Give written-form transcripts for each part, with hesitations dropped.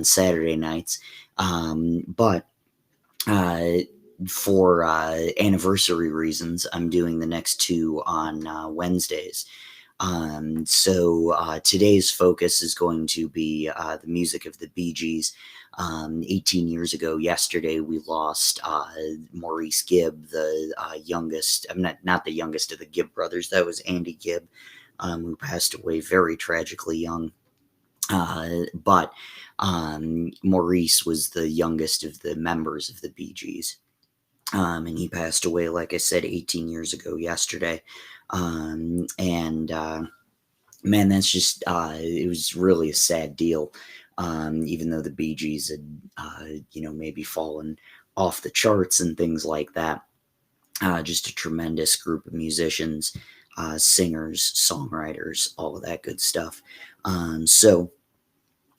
Saturday nights. But for anniversary reasons, I'm doing the next two on Wednesdays. So today's focus is going to be the music of the Bee Gees. 18 years ago yesterday, we lost Maurice Gibb, the youngest. I'm not the youngest of the Gibb brothers. That was Andy Gibb, who passed away very tragically young. But Maurice was the youngest of the members of the Bee Gees. And he passed away, like I said, 18 years ago yesterday. Man, that's just, it was really a sad deal. Even though the Bee Gees had, maybe fallen off the charts and things like that. Just a tremendous group of musicians, singers, songwriters, all of that good stuff. So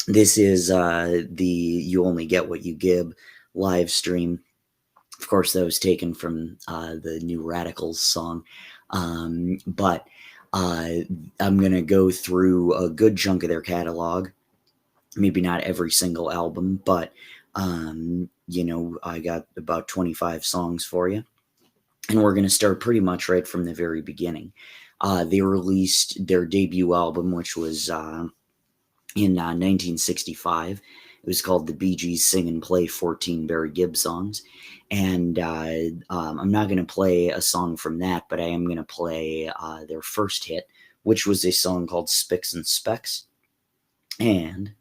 this is the You Only Get What You Give live stream. Of course, that was taken from the New Radicals song. But I'm going to go through a good chunk of their catalog. Maybe not every single album, but, I got about 25 songs for you. And we're going to start pretty much right from the very beginning. They released their debut album, which was in 1965. It was called The Bee Gees Sing and Play 14 Barry Gibb Songs. And I'm not going to play a song from that, but I am going to play their first hit, which was a song called Spicks and Specks. And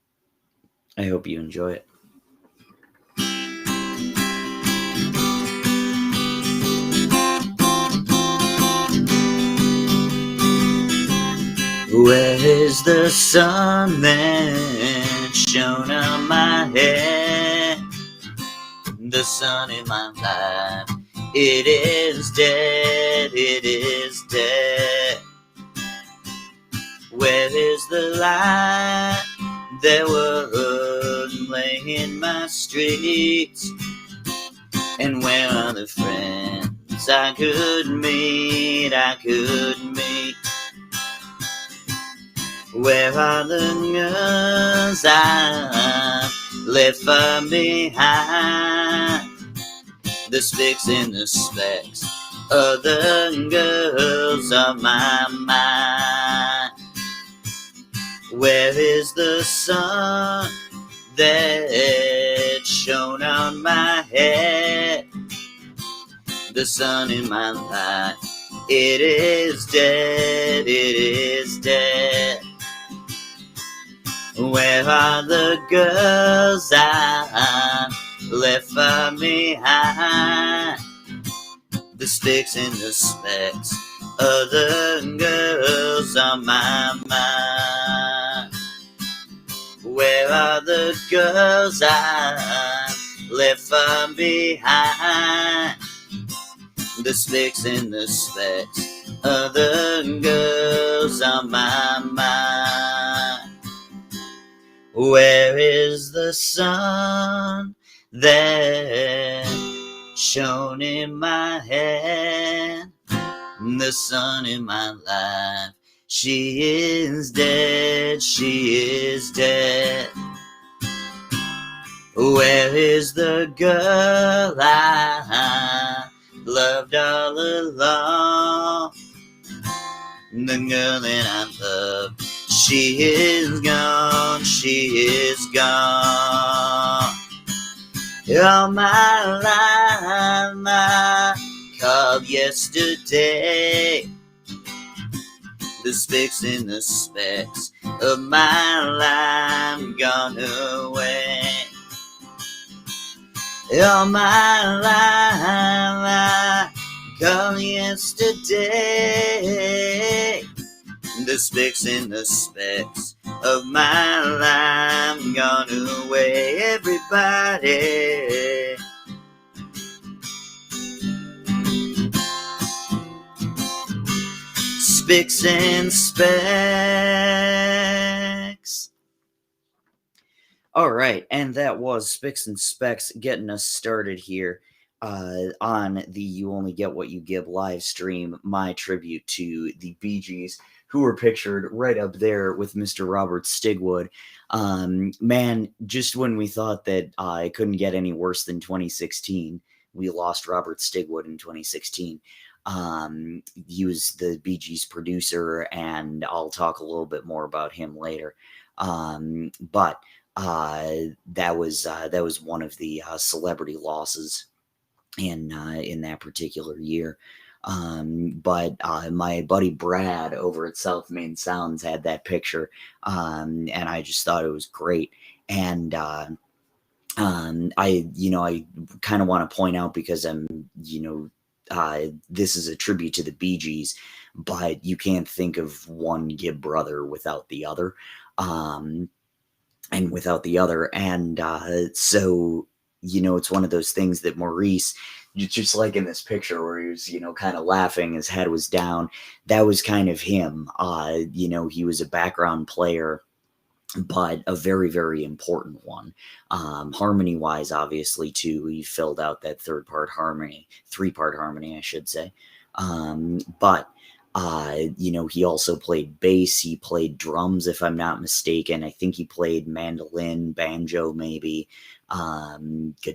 I hope you enjoy it. Where is the sun that shone on my head? The sun in my life, it is dead, it is dead. Where is the light that would lay in my streets? And where are the friends I could meet, Where are the girls I left far behind? The spicks and the specks of the girls of my mind. Where is the sun that shone on my head? The sun in my life, it is dead, it is dead. Where are the girls I left far behind? The sticks and the specks of the girls on my mind. Where are the girls I left far behind? The sticks and the specks of the girls on my mind. Where is the sun that shone in my head? The sun in my life, she is dead, she is dead. Where is the girl I loved all along? The girl that I loved, she is gone, she is gone. All my life I called yesterday. The spicks and the specks of my life gone away. All my life I called yesterday. The spicks and the specks of my life gone away. Everybody, spicks and specks. All right, and that was Spicks and Specks getting us started here on the You Only Get What You Give live stream, my tribute to the Bee Gees. who were pictured right up there with Mr. Robert Stigwood. Man, just when we thought that it couldn't get any worse than 2016, we lost Robert Stigwood in 2016. He was the Bee Gees producer, and I'll talk a little bit more about him later. But that was one of the celebrity losses in that particular year. But my buddy Brad over at South Main Sounds had that picture, and I just thought it was great. And I kind of want to point out, because this is a tribute to the Bee Gees, but you can't think of one Gibb brother without the other. And without the other. And so, it's one of those things that Maurice, just like in this picture where he was, kind of laughing, his head was down, that was kind of him. He was a background player, but a very, very important one. Harmony wise, obviously, too. He filled out that three-part harmony, I should say. But he also played bass. He played drums, if I'm not mistaken. I think he played mandolin, banjo, maybe,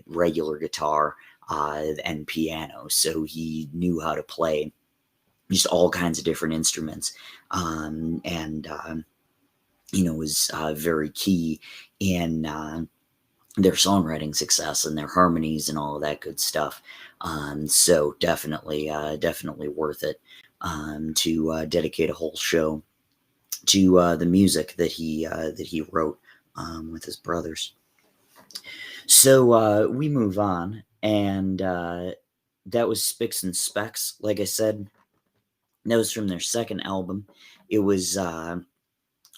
regular guitar, and piano. So he knew how to play just all kinds of different instruments. Was very key in their songwriting success and their harmonies and all of that good stuff. So definitely worth it to dedicate a whole show to the music that he wrote with his brothers. So we move on, and that was Spicks and Specks. Like I said, that was from their second album. It was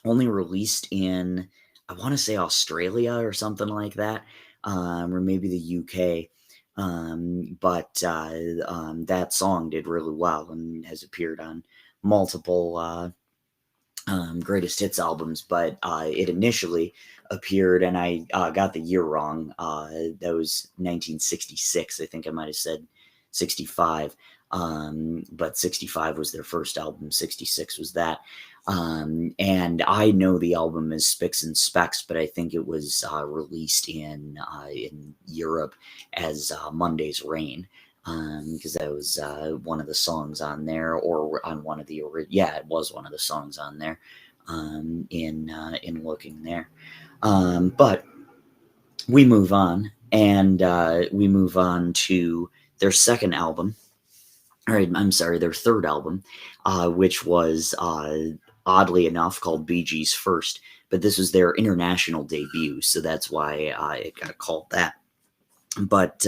only released in, I want to say, Australia or something like that, or maybe the UK. But that song did really well and has appeared on multiple greatest hits albums. But it initially appeared, and I got the year wrong. That was 1966. I think I might have said 65. But 65 was their first album. 66 was that. And I know the album is Spicks and Specks, but I think it was released in Europe as Monday's Rain, because that was one of the songs on there, or on one of the it was one of the songs on there. In looking there, but we move on, and we move on to their second album. All right, I'm sorry, their third album, which was oddly enough called Bee Gees First, but this was their international debut, so that's why it got called that. But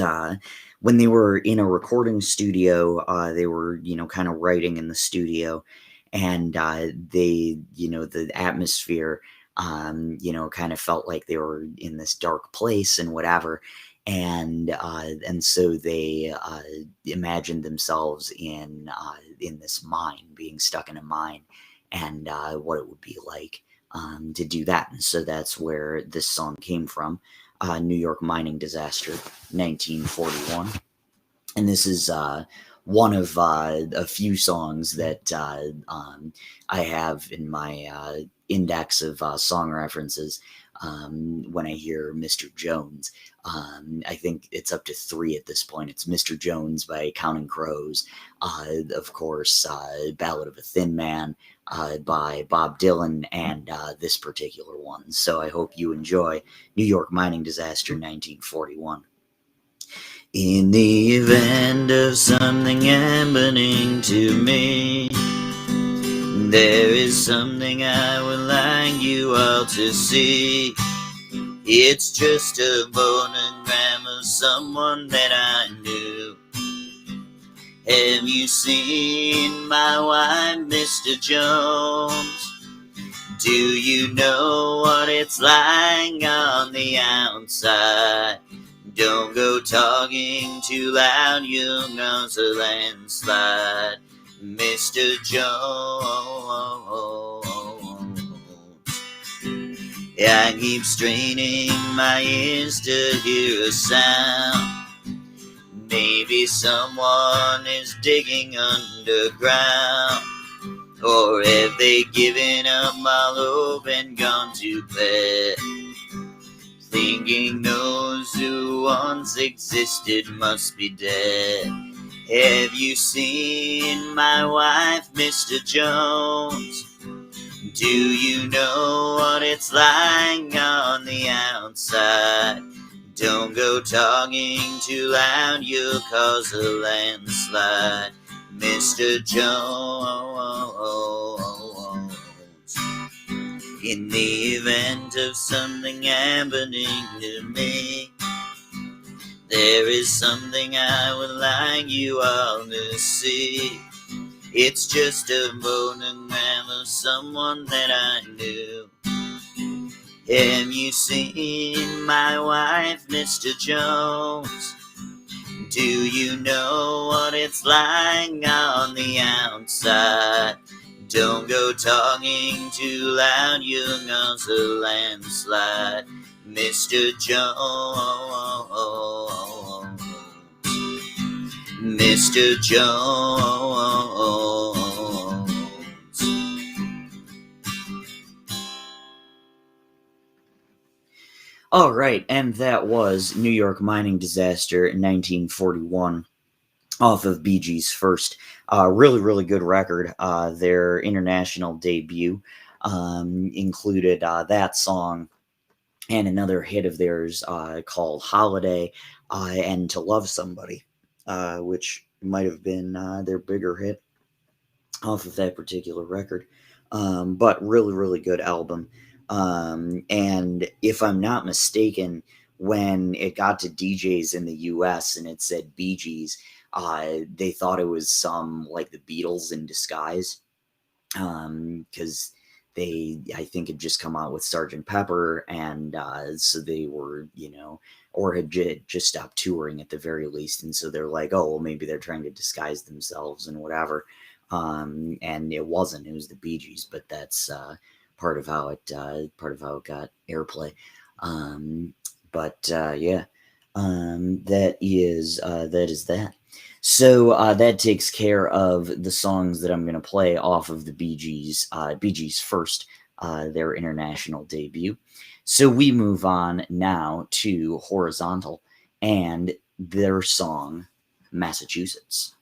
when they were in a recording studio, they were, kind of writing in the studio, and they, the atmosphere, kind of felt like they were in this dark place and whatever. And so they imagined themselves in this mine, being stuck in a mine, and what it would be like to do that. And so that's where this song came from, New York Mining Disaster, 1941. And this is one of a few songs that I have in my index of song references when I hear Mr. Jones. I think it's up to 3 at this point. It's Mr. Jones by Counting Crows, of course, Ballad of a Thin Man by Bob Dylan, and this particular one. So I hope you enjoy New York Mining Disaster, 1941. In the event of something happening to me, there is something I would like you all to see. It's just a phonogram of someone that I knew. Have you seen my wife, Mr. Jones? Do you know what it's like on the outside? Don't go talking too loud, you'll cause a landslide, Mr. Jones. I keep straining my ears to hear a sound. Maybe someone is digging underground. Or have they given up all hope and gone to bed, thinking those who once existed must be dead? Have you seen my wife, Mr. Jones? Do you know what it's like on the outside? Don't go talking too loud, you'll cause a landslide, Mr. Jones. In the event of something happening to me, there is something I would like you all to see. It's just a photograph of someone that I knew. Have you seen my wife, Mr. Jones? Do you know what it's like on the outside? Don't go talking too loud, you'll cause a landslide, Mr. Jones. Mr. Jones. All right, and that was New York Mining Disaster in 1941 off of Bee Gees' first. Really, really good record. Their international debut included that song and another hit of theirs called Holiday and To Love Somebody, which might have been their bigger hit off of that particular record. But really, really good album. And if I'm not mistaken, when it got to DJs in the US and it said Bee Gees, they thought it was some like the Beatles in disguise. Because I think, had just come out with Sgt. Pepper, and so they were, or had just stopped touring at the very least, and so they're like, oh, well, maybe they're trying to disguise themselves and whatever. And it wasn't; it was the Bee Gees, but that's part of how it got airplay. Yeah, that is that. So that takes care of the songs that I'm going to play off of the Bee Gees' first, their international debut. So we move on now to Horizontal and their song, Massachusetts.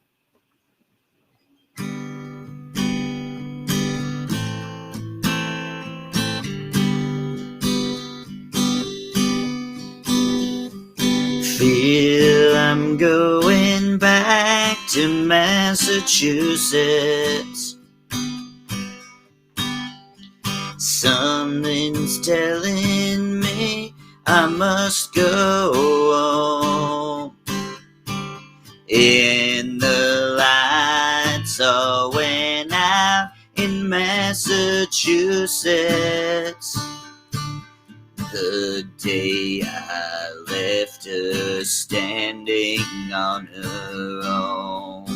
Feel I'm going back to Massachusetts. Something's telling me I must go home. And the lights all went out in Massachusetts the day I left her standing on her own,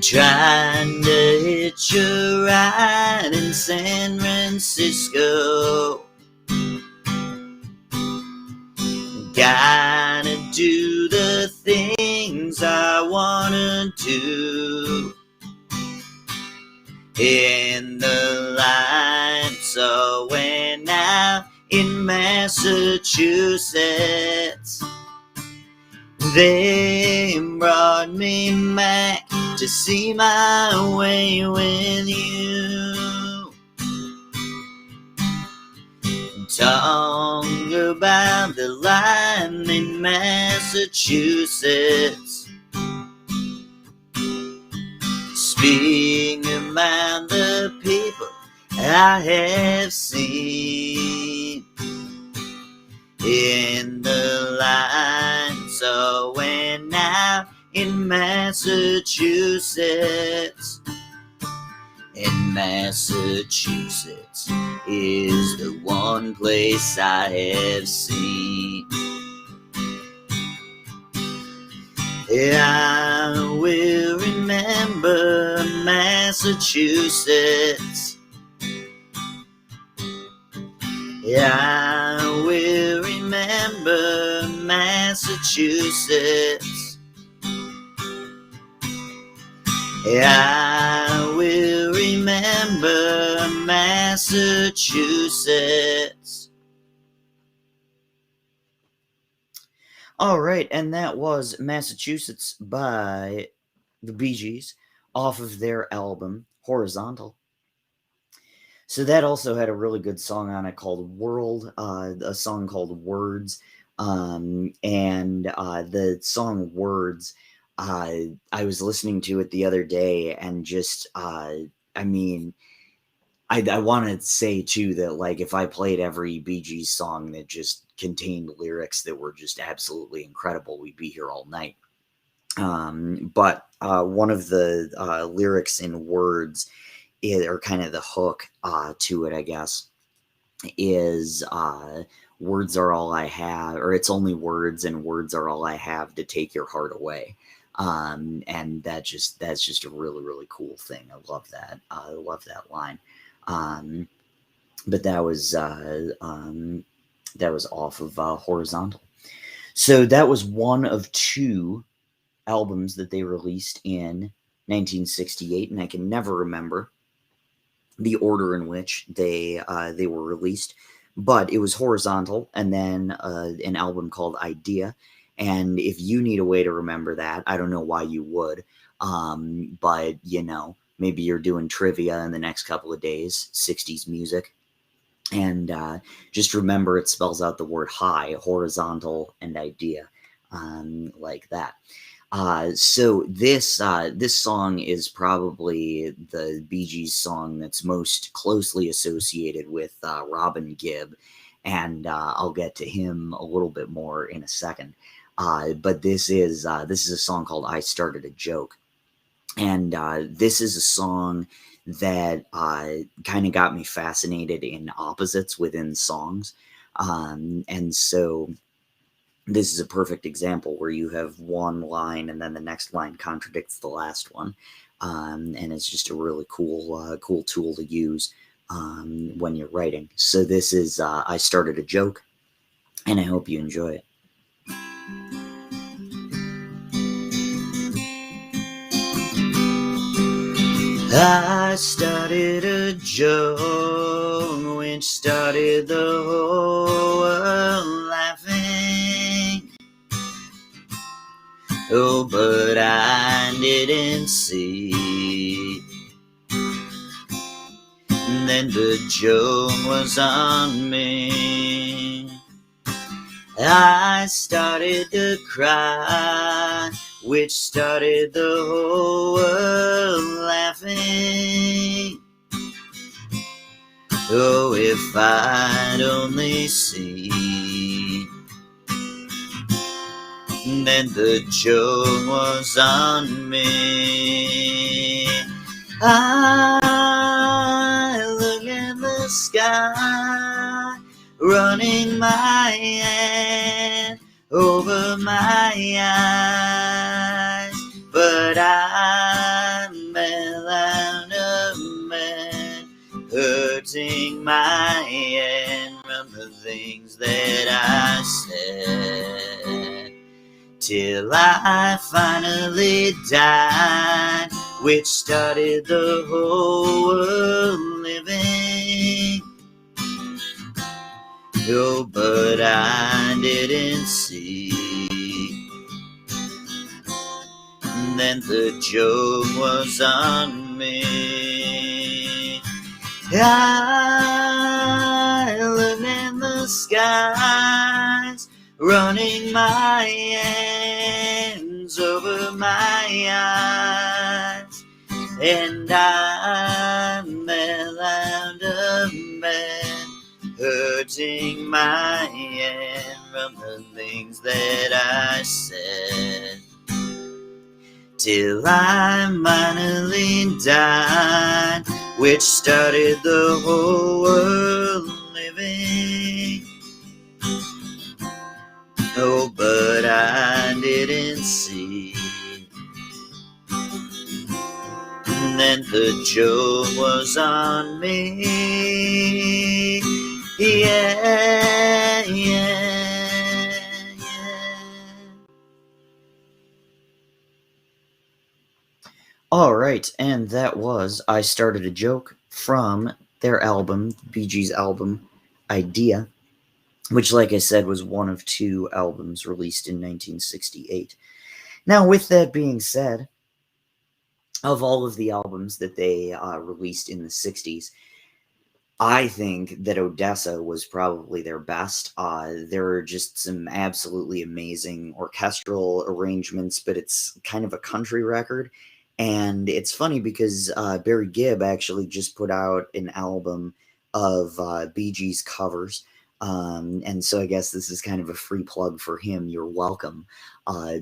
trying to hitch a ride in San Francisco. Gotta do the things I wanna do. And the lights all went out in Massachusetts. They brought me back to see my way with you. Talk about the line in Massachusetts. Speak about the people I have seen. In the lights all went out in Massachusetts. And Massachusetts is the one place I have seen. I will remember Massachusetts. I will remember Massachusetts. I will remember Massachusetts. All right, and that was Massachusetts by the Bee Gees off of their album Horizontal. So that also had a really good song on it called World, a song called Words. And the song Words, I was listening to it the other day and just, I mean, I want to say too that like if I played every Bee Gees song that just contained lyrics that were just absolutely incredible, we'd be here all night. But one of the lyrics in Words, or kind of the hook to it, I guess, is words are all I have, or it's only words, and words are all I have to take your heart away. And that's just a really, really cool thing. I love that. I love that line. But that was off of Horizontal. So that was one of two albums that they released in 1968, and I can never remember the order in which they were released, but it was Horizontal, and then an album called Idea. And if you need a way to remember that, I don't know why you would, but you know, maybe you're doing trivia in the next couple of days, 60s music, and just remember it spells out the word high, horizontal, and idea, like that. So this song is probably the Bee Gees song that's most closely associated with Robin Gibb, and I'll get to him a little bit more in a second. But this is a song called "I Started a Joke," and this is a song that kind of got me fascinated in opposites within songs, and so this is a perfect example where you have one line and then the next line contradicts the last one, and it's just a really cool tool to use when you're writing. So this is I Started a Joke, and I hope you enjoy it. I started a joke which started the whole world laughing. Oh, but I didn't see. And then the joke was on me. I started to cry, which started the whole world laughing. Oh, if I'd only seen. Then the joke was on me. I look at the sky, running my hand over my eyes, but I'm a man, hurting my hand from the things that I said. Till I finally died, which started the whole world living. Oh, but I didn't see. And then the joke was on me. I looked in the skies, running my hands over my eyes, and I'm a louder man, hurting my hand from the things that I said. Till I finally died, which started the whole world living. Oh, but I didn't see. And then the joke was on me. Yeah, yeah, yeah. All right, and that was I Started a Joke from their album, Bee Gees' album, Idea, which, like I said, was one of two albums released in 1968. Now, with that being said, of all of the albums that they released in the 60s, I think that Odessa was probably their best. There are just some absolutely amazing orchestral arrangements, but it's kind of a country record. And it's funny because Barry Gibb actually just put out an album of Bee Gees covers. And so I guess this is kind of a free plug for him. You're welcome,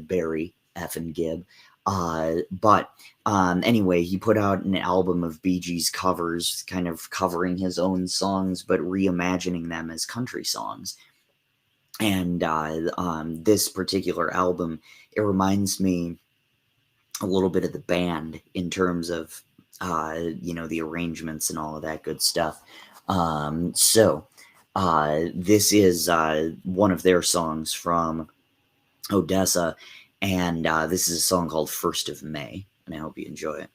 Barry F. and Gibb. But anyway, he put out an album of Bee Gees covers, kind of covering his own songs, but reimagining them as country songs. And this particular album, it reminds me a little bit of the band in terms of, the arrangements and all of that good stuff. This is one of their songs from Odessa, and this is a song called First of May, and I hope you enjoy it.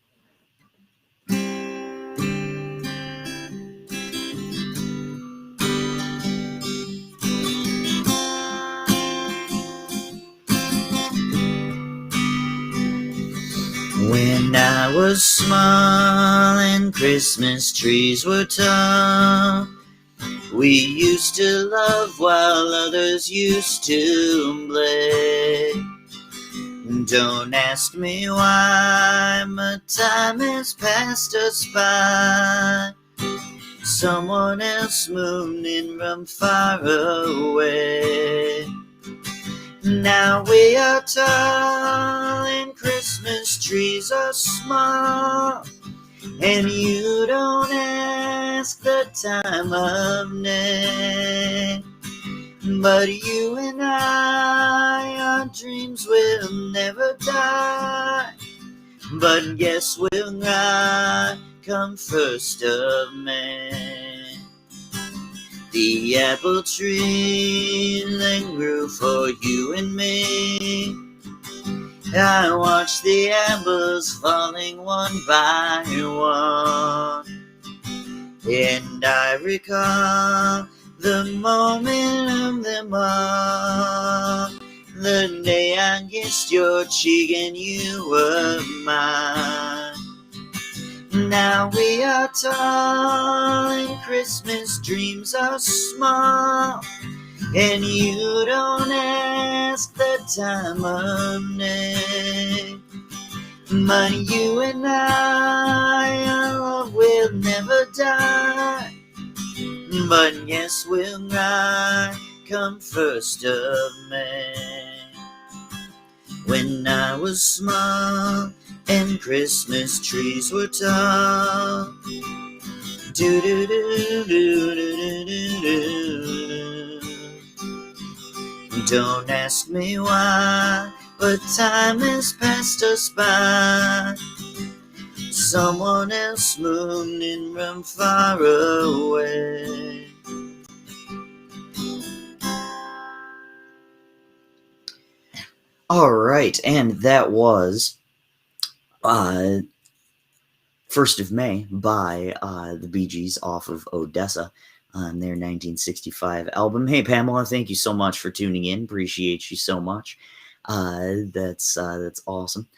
When I was small and Christmas trees were tall, we used to love while others used to play. Don't ask me why, my time has passed us by. Someone else moved in from far away. Now we are tall and Christmas trees are small, and you don't ask the time of day. But you and I, our dreams will never die. But guess we'll not come first of May. The apple tree that grew for you and me, I watched the apples falling one by one, and I recall the moment of them all, the day I kissed your cheek and you were mine. Now we are tall and Christmas dreams are small, and you don't ask the time of day. But you and I, our love will never die. But yes, we'll not come first of May. When I was small and Christmas trees were tall, do do do do do do do. Don't ask me why, but time has passed us by. Someone else moved in from far away. All right, and that was First of May by the Bee Gees off of Odessa on their 1965 album. Hey, Pamela, thank you so much for tuning in. Appreciate you so much. That's awesome.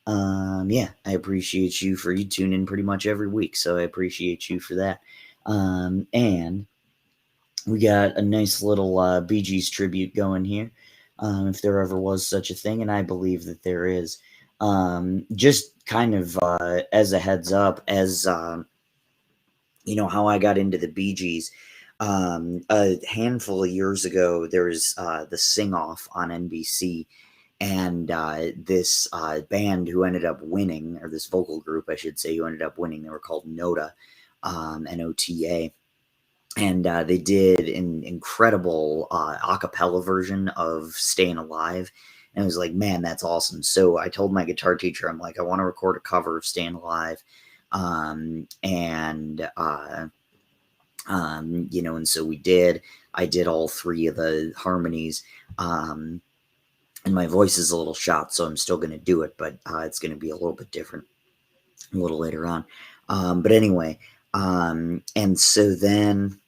Yeah, I appreciate you for you tune in pretty much every week, so I appreciate you for that. And we got a nice little Bee Gees tribute going here, if there ever was such a thing, and I believe that there is. Just kind of as a heads up, as how I got into the Bee Gees. A handful of years ago, there was the Sing Off on NBC, and this band who ended up winning, or this vocal group, I should say, who ended up winning, they were called Nota, Nota. And they did an incredible a cappella version of Staying Alive. And I was like, man, that's awesome. So I told my guitar teacher, I'm like, I want to record a cover of Staying Alive. And so we did. I did all three of the harmonies. And my voice is a little shot, so I'm still going to do it, but it's going to be a little bit different. a little later on. But anyway, and so then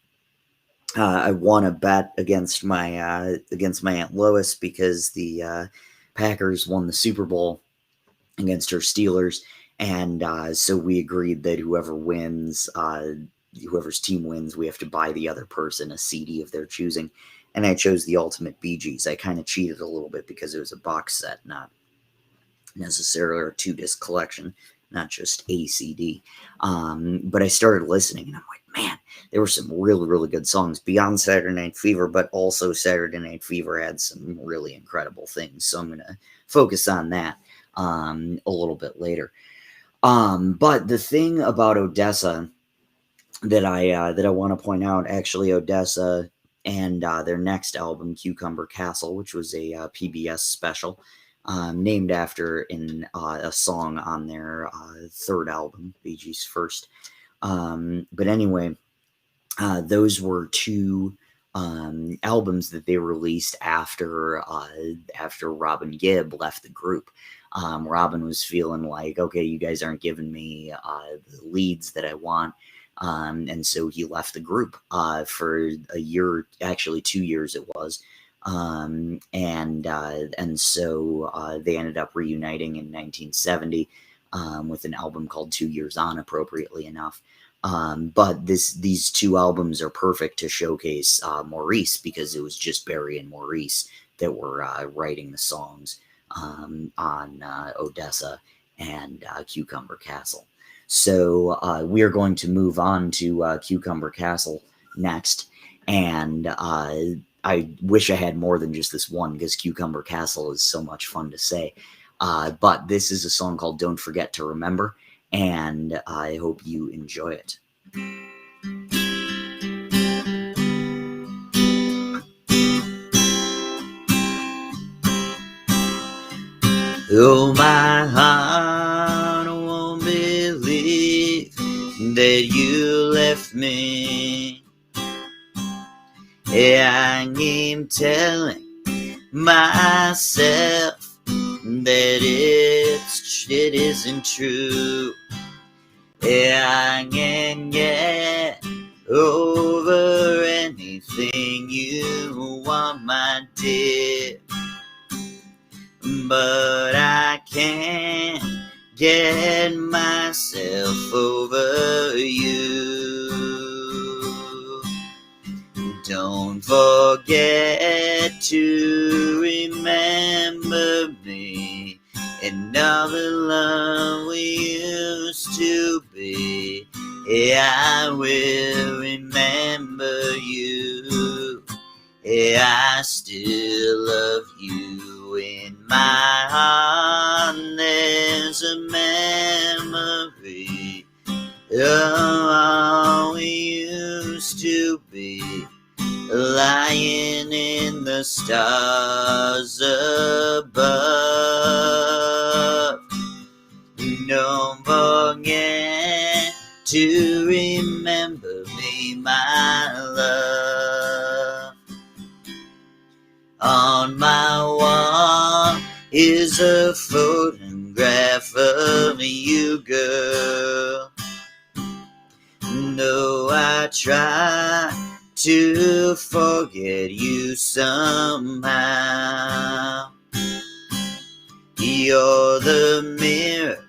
I won a bet against my Aunt Lois because the Packers won the Super Bowl against her Steelers, and so we agreed that whoever's team wins, we have to buy the other person a CD of their choosing. And I chose the Ultimate Bee Gees. I kind of cheated a little bit because it was a box set, not necessarily a 2-disc collection, not just a CD. But I started listening, and I'm like, man, there were some really, really good songs beyond Saturday Night Fever, but also Saturday Night Fever had some really incredible things. So I'm going to focus on that a little bit later. But the thing about Odessa that I want to point out, actually, Odessa and their next album, Cucumber Castle, which was a PBS special, named after a song on their third album, Bee Gees' first. But anyway, those were two albums that they released after Robin Gibb left the group. Robin was feeling like, okay, you guys aren't giving me the leads that I want. And so he left the group for a year, actually 2 years it was. And so they ended up reuniting in 1970 with an album called 2 Years On, appropriately enough. But these two albums are perfect to showcase Maurice, because it was just Barry and Maurice that were writing the songs on Odessa and Cucumber Castle. So we are going to move on to Cucumber Castle next, and I wish I had more than just this one, because Cucumber Castle is so much fun to say. But this is a song called Don't Forget to Remember, and I hope you enjoy it. Oh, my heart won't believe that you left me. I keep telling myself that it isn't true. I can't get over anything you want, my dear, but I can't get myself over you. Don't forget to remember me and all the love we used to be. I will remember you. I still love you. In my heart there's a memory of all we used to be, lying in the stars above. Don't forget to remember me, my love. On my wall is a photograph of you, girl. Though I try to forget you somehow, you're the mirror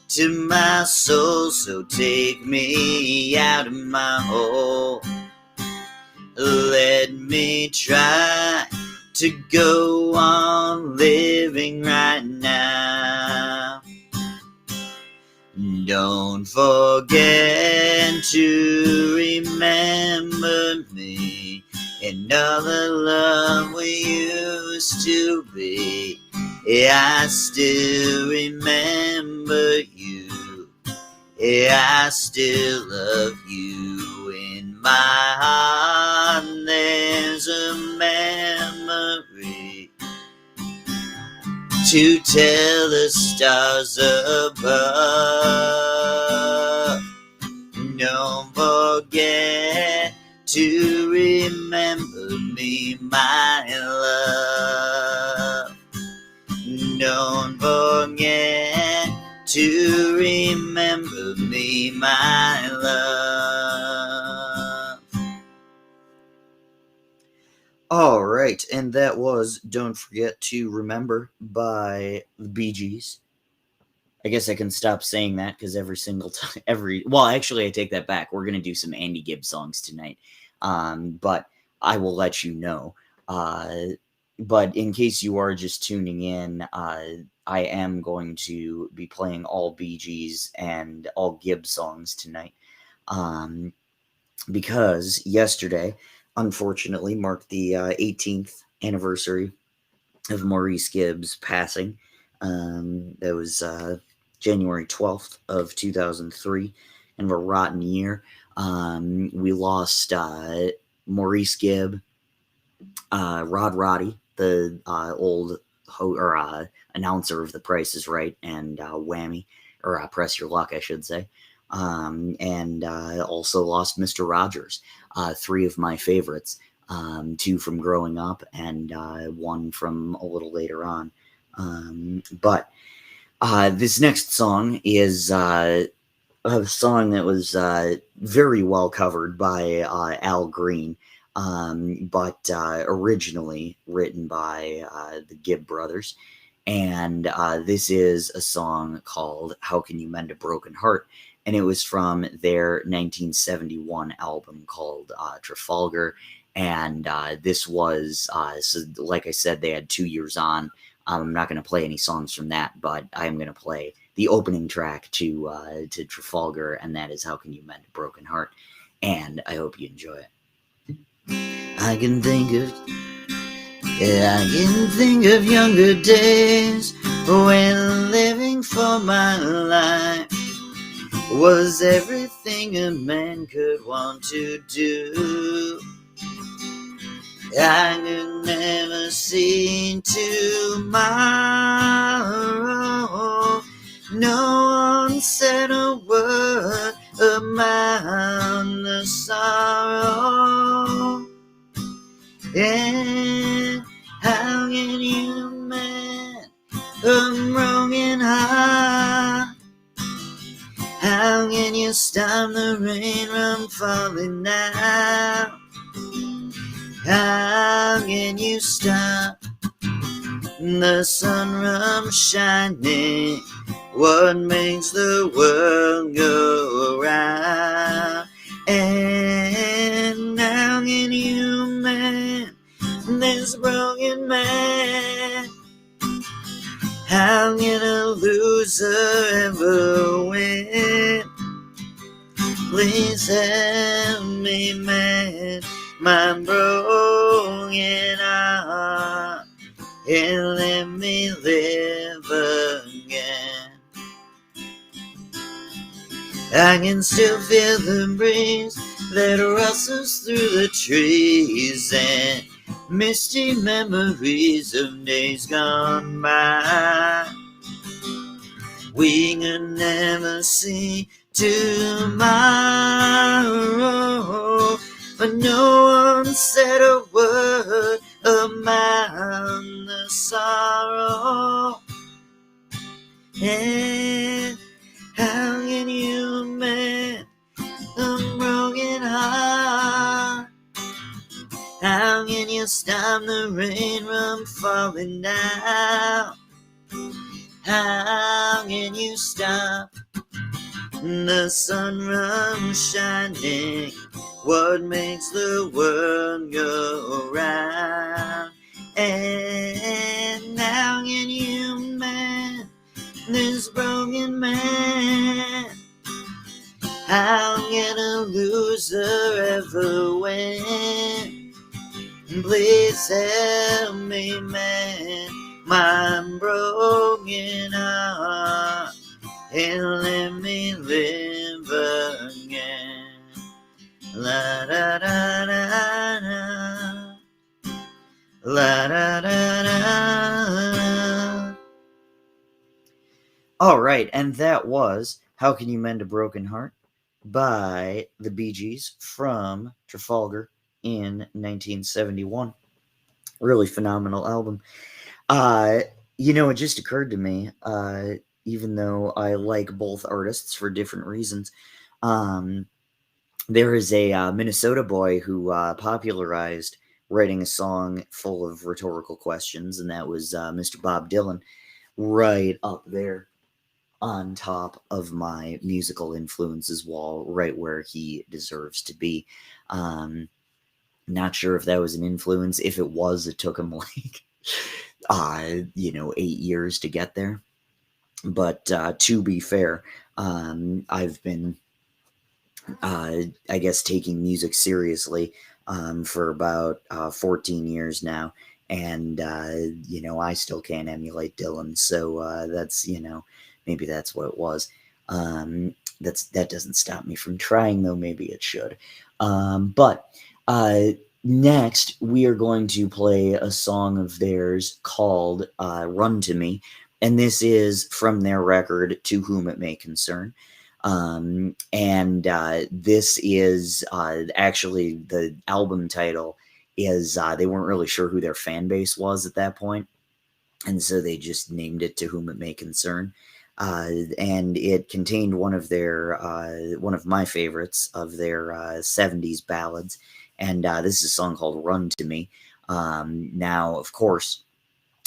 to my soul, so take me out of my hole. Let me try to go on living right now. Don't forget to remember me and all the love we used to be. I still remember you. I still love you. In my heart there's a memory to tell the stars above. Don't forget to remember me, my love. Don't forget to remember my love. All right, and that was Don't Forget to Remember by the Bee Gees. I guess I can stop saying that because every single time, well, actually, I take that back. We're going to do some Andy Gibb songs tonight. But I will let you know. Uh, but in case you are just tuning in, I am going to be playing all Bee Gees and all Gibb songs tonight. Because yesterday, unfortunately, marked the 18th anniversary of Maurice Gibb's passing. That was January 12th of 2003, and a rotten year. We lost Maurice Gibb, Rod Roddy, the old announcer of The Price is Right and Whammy, or Press Your Luck, I should say. And also lost Mr. Rogers, three of my favorites, two from growing up and one from a little later on. But this next song is a song that was very well covered by Al Green, but originally written by the Gibb brothers. And this is a song called How Can You Mend a Broken Heart? And it was from their 1971 album called Trafalgar. And this was, so like I said, they had 2 years on. I'm not going to play any songs from that, but I am going to play the opening track to Trafalgar, and that is How Can You Mend a Broken Heart? And I hope you enjoy it. I can think of younger days when living for my life was everything a man could want to do. I could never see tomorrow. No one said a word about the sorrow. And how can you mend a broken heart? How can you stop the rain from falling down? How can you stop the sun from shining? What makes the world go round? And how can you mend this broken man? How can a loser ever win? Please help me mend my broken heart and let me live again. I can still feel the breeze that rustles through the trees and misty memories of days gone by. We could never see tomorrow, but no one said a word about the sorrow. And how can you mend a broken heart? How can you stop the rain from falling down? How can you stop the sun from shining? What makes the world go round? And how can you mend this broken man? How can a loser ever win? Please help me mend my broken heart and let me live again. La da da da da, la da da da. All right, and that was How Can You Mend a Broken Heart by the Bee Gees from Trafalgar in 1971. Really phenomenal album. It just occurred to me, even though I like both artists for different reasons, Um, there is a Minnesota boy who popularized writing a song full of rhetorical questions, and that was Mr. Bob Dylan, right up there on top of my musical influences wall, right where he deserves to be. Um, Not sure if that was an influence. If it was, it took him like, 8 years to get there. But to be fair, I've been, I guess, taking music seriously for about 14 years now. And, I still can't emulate Dylan. So that's, maybe that's what it was. That doesn't stop me from trying, though. Maybe it should. But next, we are going to play a song of theirs called Run to Me. And this is from their record, To Whom It May Concern. And this is actually the album title is they weren't really sure who their fan base was at that point, and so they just named it To Whom It May Concern. And it contained one of my favorites of their 70s ballads, and this is a song called Run to Me. Now, of course,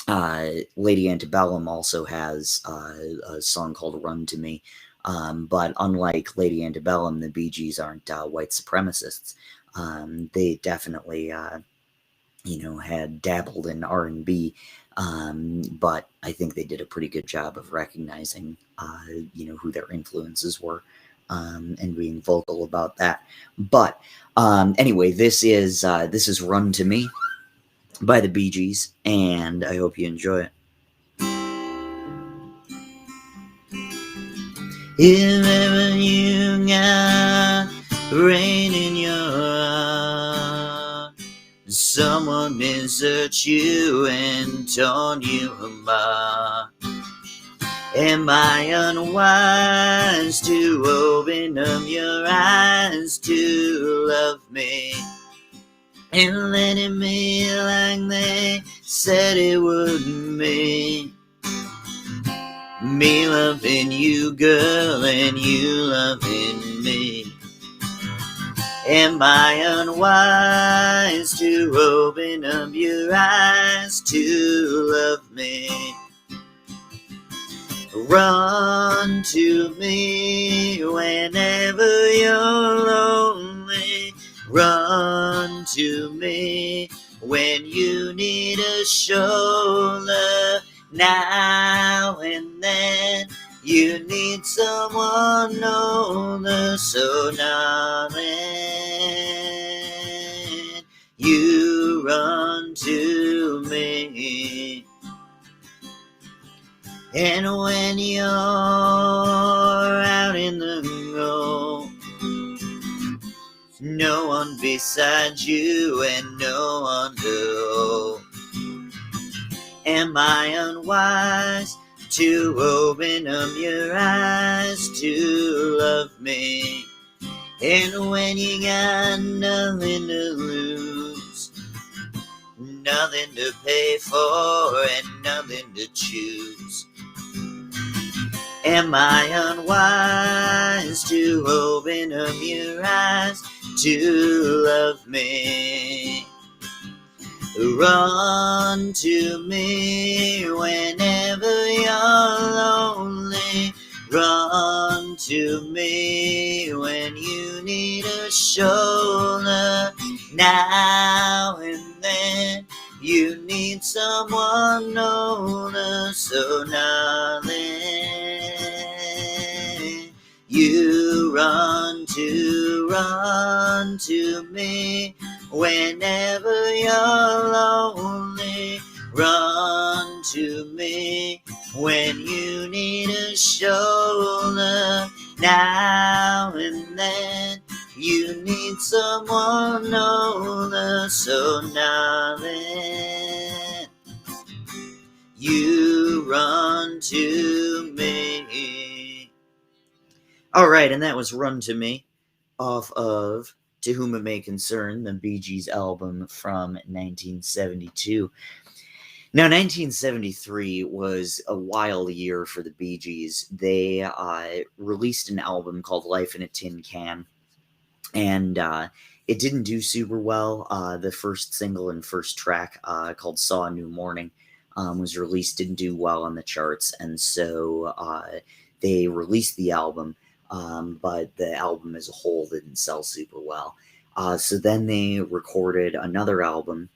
Lady Antebellum also has a song called Run to Me. But unlike Lady Antebellum, the Bee Gees aren't white supremacists. They definitely, had dabbled in R&B, but I think they did a pretty good job of recognizing, who their influences were, and being vocal about that. But anyway, this is Run to Me by the Bee Gees, and I hope you enjoy it. If ever you got rain in your eye, someone misearched you and torn you apart, am I unwise to open up your eyes to love me and letting me like they said it would be? Me loving you, girl, and you loving me. Am I unwise to open up your eyes to love me? Run to me whenever you're lonely. Run to me when you need a shoulder. Now and then you need someone older, so darling, you run to me. And when you're out in the road, no one beside you and no one to hold. Am I unwise to open up your eyes to love me? And when you got nothing to lose, nothing to pay for and nothing to choose, am I unwise to open up your eyes to love me? Run to me whenever you're lonely. Run to me when you need a shoulder. Now and then you need someone older, so darling, you run to me whenever you're lonely. Run to me when you need a shoulder. Now and then you need someone older, so darling, you run to me. All right, and that was Run to Me off of To Whom It May Concern, the Bee Gees album from 1972. Now, 1973 was a wild year for the Bee Gees. They released an album called Life in a Tin Can, and it didn't do super well. The first single and first track, called Saw a New Morning, was released, didn't do well on the charts, and so they released the album, but the album as a whole didn't sell super well. So then they recorded another album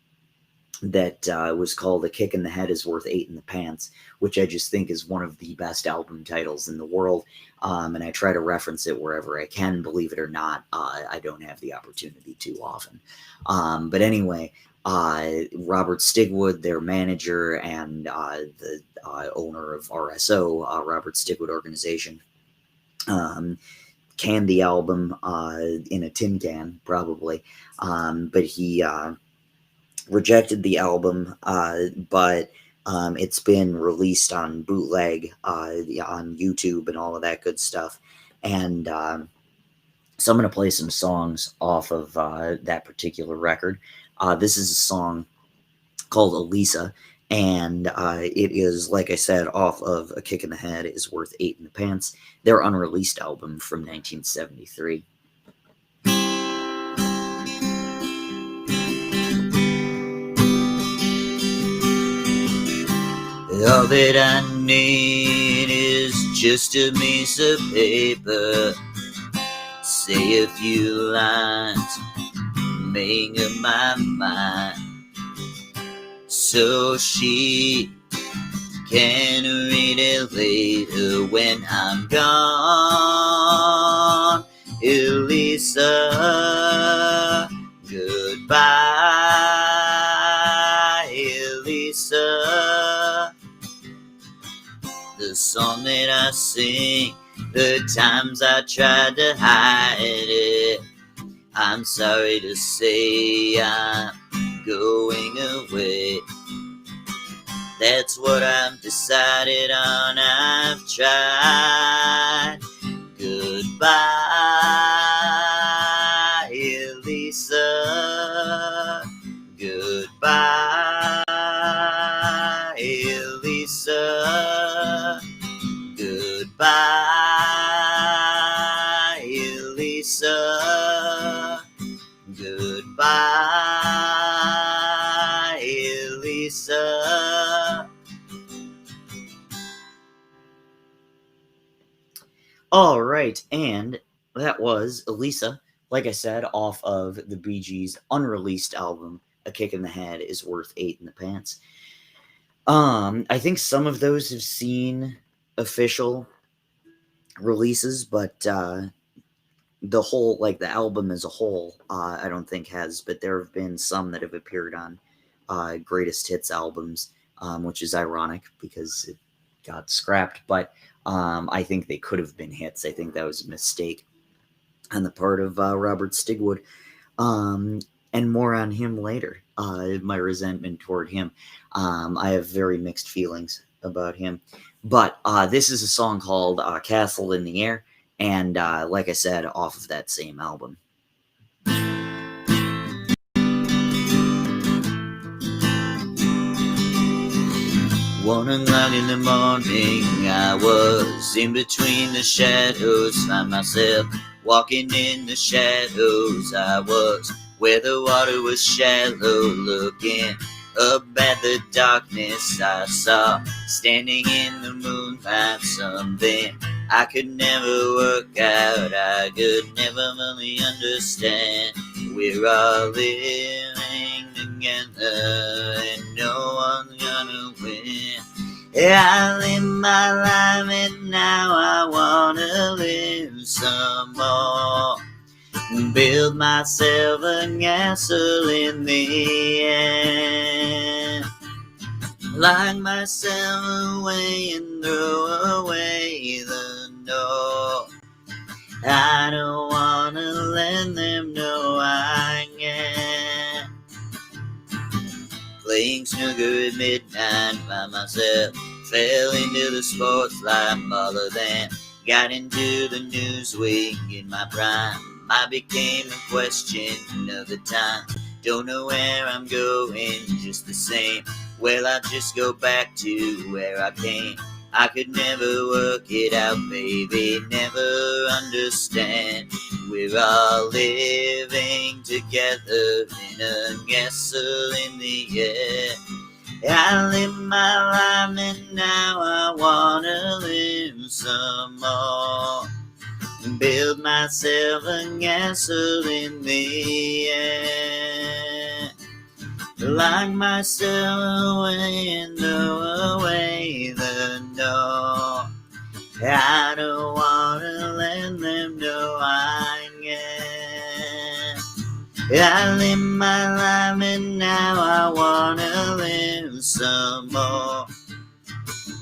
that was called A Kick in the Head is Worth Eight in the Pants, which I just think is one of the best album titles in the world. And I try to reference it wherever I can. Believe it or not, I don't have the opportunity too often. But anyway, Robert Stigwood, their manager and the owner of RSO, Robert Stigwood Organization, canned the album in a tin can, probably. But he rejected the album, but it's been released on bootleg on YouTube and all of that good stuff. And so I'm going to play some songs off of that particular record. This is a song called Elisa, and it is, like I said, off of A Kick in the Head is Worth Eight in the Pants, their unreleased album from 1973. All that I need is just a piece of paper. Say a few lines, make up my mind, so she can read it later when I'm gone. Elisa, goodbye, Elisa. The song that I sing, the times I tried to hide it, I'm sorry to say I'm going away. That's what I've decided on, I've tried. Goodbye, Elisa. Goodbye, Elisa. Goodbye, Elisa. Goodbye, Elisa. All right, and that was Elisa, like I said, off of the Bee Gees' unreleased album, A Kick in the Head is Worth Eight in the Pants. I think some of those have seen official releases, but the whole, like the album as a whole, I don't think has, but there have been some that have appeared on greatest hits albums, which is ironic because it got scrapped, but I think they could have been hits. I think that was a mistake on the part of Robert Stigwood, and more on him later. My resentment toward him. I have very mixed feelings about him, but this is a song called Castle in the Air, and like I said, off of that same album. 1:00 in the morning, I was in between the shadows, found myself walking in the shadows. I was where the water was shallow, looking up at the darkness. I saw standing in the moonlight something I could never work out, I could never really understand. We're all living together and no one's gonna win. I live my life and now I wanna live some more. Build myself a castle in the air. Lock myself away and throw away the door. I don't wanna let them know I can. Playing snooker at midnight by myself, fell into the sports life other than got into the news week in my prime. I became a question of the time. Don't know where I'm going, just the same. Well, I just go back to where I came. I could never work it out, baby, never understand. We're all living together in a castle in the air. I live my life and now I wanna live some more. Build myself a castle in the air. Lock myself away and throw away the door. I don't wanna let them know I can. I live my life and now I wanna live some more.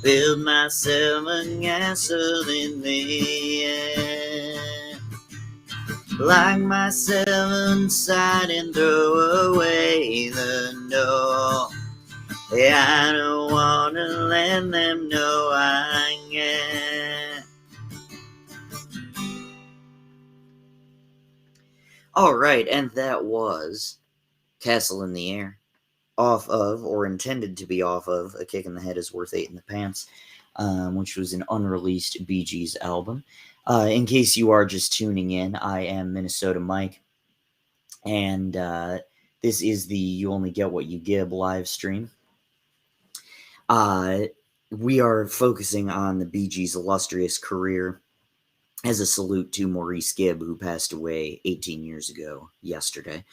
Build myself a castle in the air. Lock myself inside and throw away the door. I don't wanna let them know I can. Alright, and that was Castle in the Air, off of, or intended to be off of, A Kick in the Head is Worth 8 in the Pants, which was an unreleased Bee Gees album. In case you are just tuning in, I am Minnesota Mike, and this is the You Only Get What You Give live stream. We are focusing on the Bee Gees' illustrious career as a salute to Maurice Gibb, who passed away 18 years ago yesterday,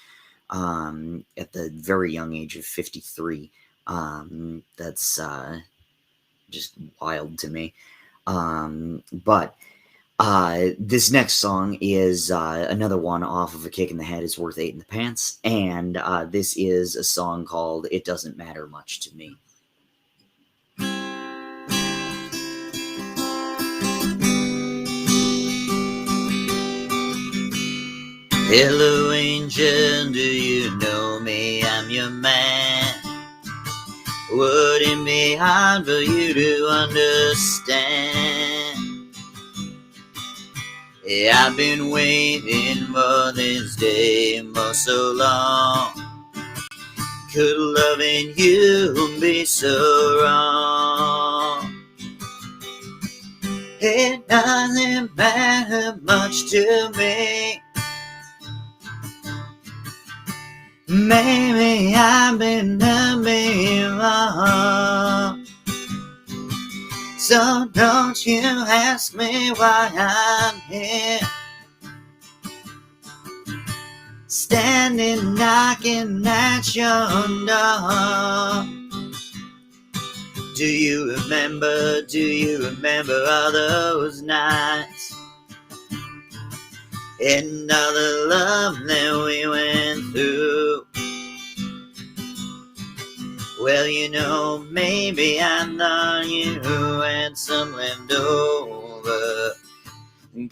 at the very young age of 53. That's just wild to me. But this next song is another one off of A Kick in the Head is Worth 8 in the Pants, and this is a song called It Doesn't Matter Much to Me. Hello, angel, do you know me? I'm your man. Wouldn't be hard for you to understand. Yeah, I've been waiting for this day for so long. Could loving you be so wrong? It doesn't matter much to me. Maybe I've been a bit wrong. So don't you ask me why I'm here, standing knocking at your door. Do you remember all those nights and all the love that we went through? Well, you know, maybe I thought you had some left over.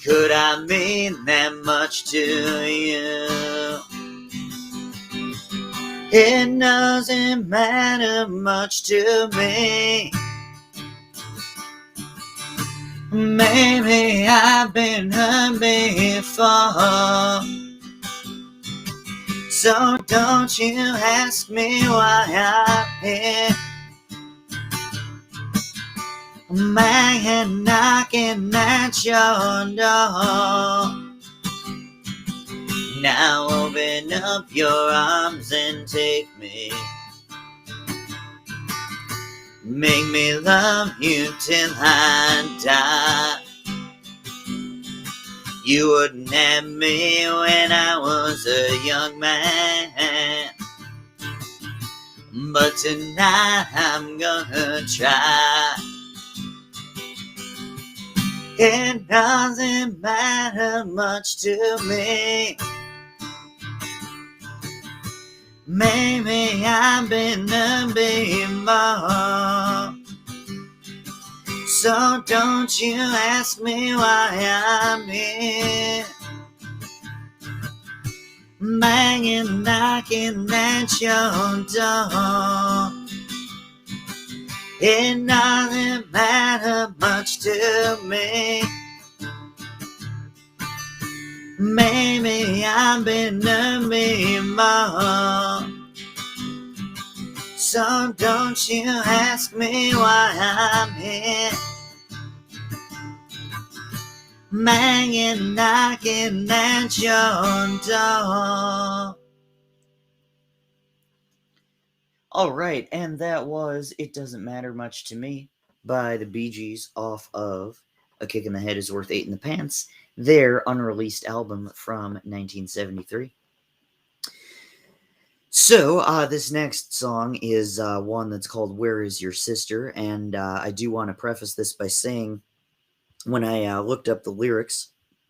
Could I mean that much to you? It doesn't matter much to me. Maybe I've been hurt before. So don't you ask me why I'm here, man knocking at your door. Now open up your arms and take me. Make me love you till I die. You wouldn't have me when I was a young man, but tonight I'm gonna try. It doesn't matter much to me. Maybe I've been a bit more. So don't you ask me why I'm here, banging, knocking at your door. It doesn't matter much to me. Maybe I've been a more. So don't you ask me why I'm here, banging, knocking at your door. All right, and that was It Doesn't Matter Much to Me by the Bee Gees off of A Kick in the Head is Worth Eight in the Pants, their unreleased album from 1973. So, this next song is one that's called Where Is Your Sister? And I do want to preface this by saying when I looked up the lyrics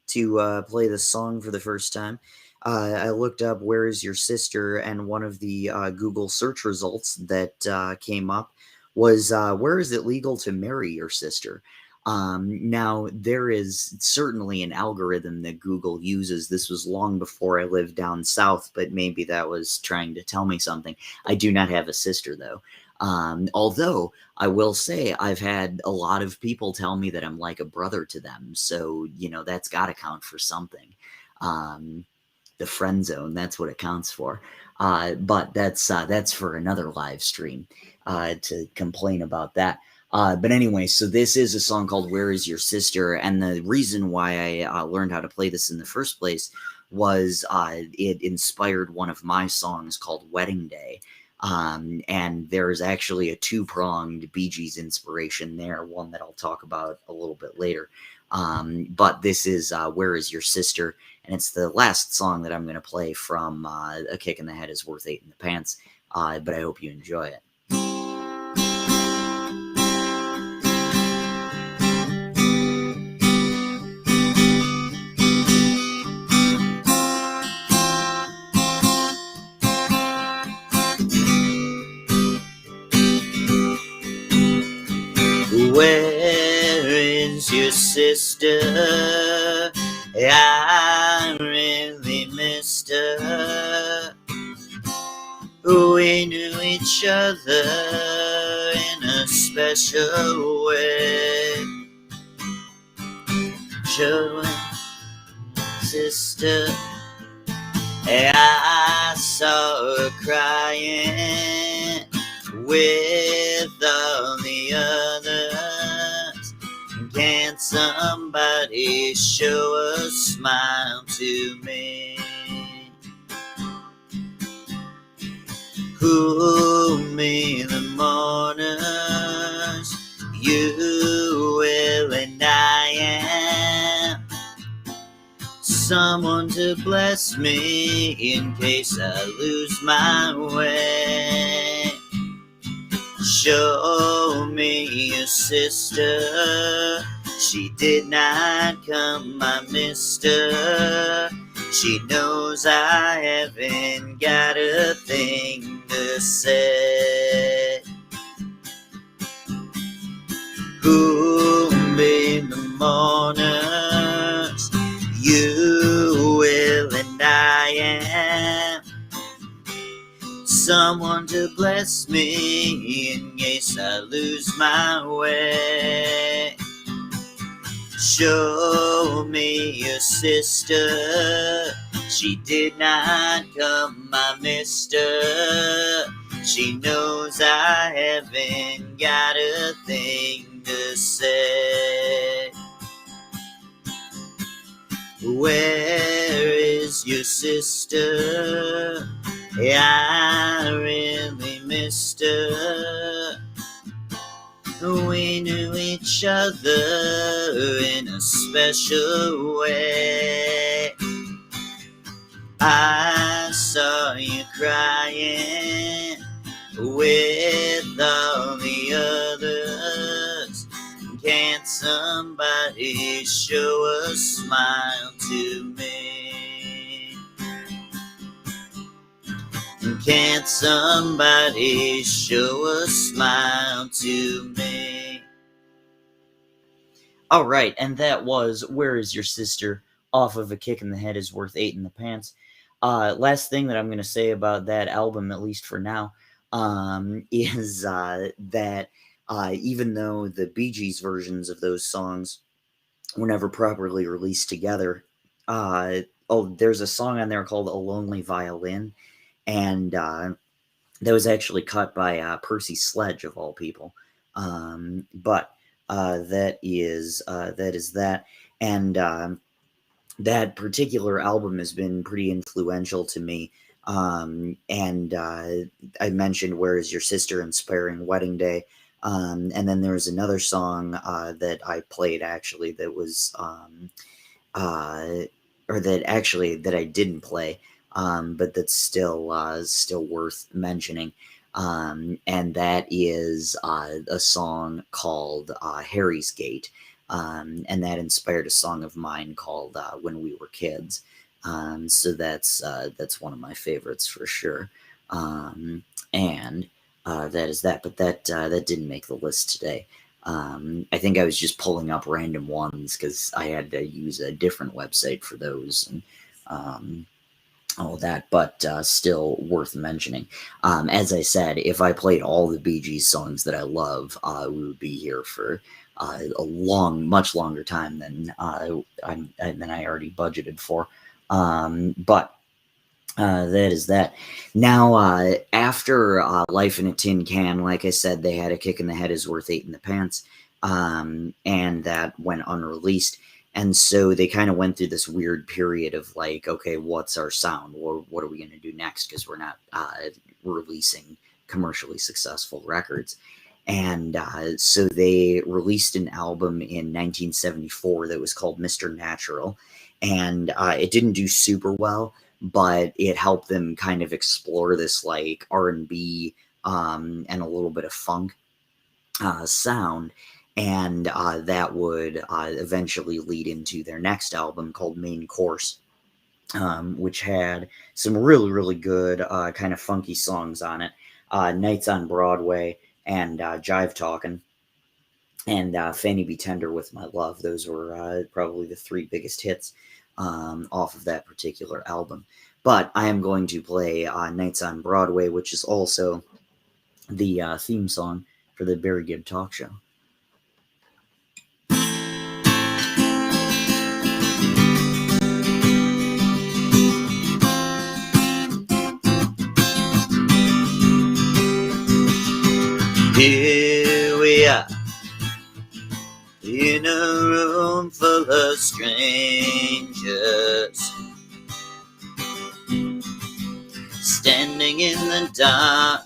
to play this song for the first time, I looked up Where Is Your Sister? And one of the Google search results that came up was Where is it legal to marry your sister? Now, there is certainly an algorithm that Google uses. This was long before I lived down south, but maybe that was trying to tell me something. I do not have a sister, though. Although I will say I've had a lot of people tell me that I'm like a brother to them. So, that's got to count for something. The friend zone, that's what it counts for. But that's for another live stream to complain about that. But anyway, so this is a song called Where Is Your Sister? And the reason why I learned how to play this in the first place was it inspired one of my songs called Wedding Day. And there's actually a two-pronged Bee Gees inspiration there, one that I'll talk about a little bit later. But this is Where Is Your Sister? And it's the last song that I'm going to play from A Kick in the Head is Worth Eight in the Pants. But I hope you enjoy it. Where is your sister? I really missed her. We knew each other in a special way. Joe, sister, I saw her crying with all the others. Can somebody show a smile to me? Who me the mourners, you, Will, and I am. Someone to bless me in case I lose my way. Show me your sister. She did not come, I missed her. She knows I haven't got a thing to say. Who'll be the mourners? You, Will, and I am. Someone to bless me in case I lose my way. Show me your sister. She did not come, I missed her. She knows I haven't got a thing to say. Where is your sister? I really missed her. We knew each other in a special way. I saw you crying with all the others. Can't somebody show a smile to me? Can't somebody show a smile to me? All right, and that was Where Is Your Sister off of A Kick in the Head is Worth Eight in the Pants. Last thing that I'm going to say about that album, at least for now, is that even though the Bee Gees versions of those songs were never properly released together, there's a song on there called "A Lonely Violin," and that was actually cut by Percy Sledge of all people. But that is that, and that particular album has been pretty influential to me. And I mentioned "Where Is Your Sister" Inspiring Wedding Day. And then there was another song that I played actually that was uh, or that I didn't play, but that's still worth mentioning. And that is a song called "Harry's Gate," and that inspired a song of mine called "When We Were Kids." So that's one of my favorites for sure. And that is that, but that didn't make the list today. I think I was just pulling up random ones because I had to use a different website for those and all that, but still worth mentioning. As I said, if I played all the Bee Gees songs that I love, we would be here for much longer time than I already budgeted for. But that is that. Now, after Life in a Tin Can, like I said, they had A Kick in the Head Is Worth Eight in the Pants, and that went unreleased. And so they kind of went through this weird period of like, okay, what's our sound? What are we going to do next? Because we're not releasing commercially successful records. And so they released an album in 1974 that was called Mr. Natural. And it didn't do super well, but it helped them kind of explore this like R&B and a little bit of funk sound, and that would eventually lead into their next album called Main Course, which had some really good kind of funky songs on it. Nights on Broadway and Jive Talkin', and Fanny Be Tender with My Love. Those were probably the three biggest hits off of that particular album. But I am going to play Nights on Broadway, which is also the theme song for the Barry Gibb Talk Show. Here we are in a room full of strangers, standing in the dark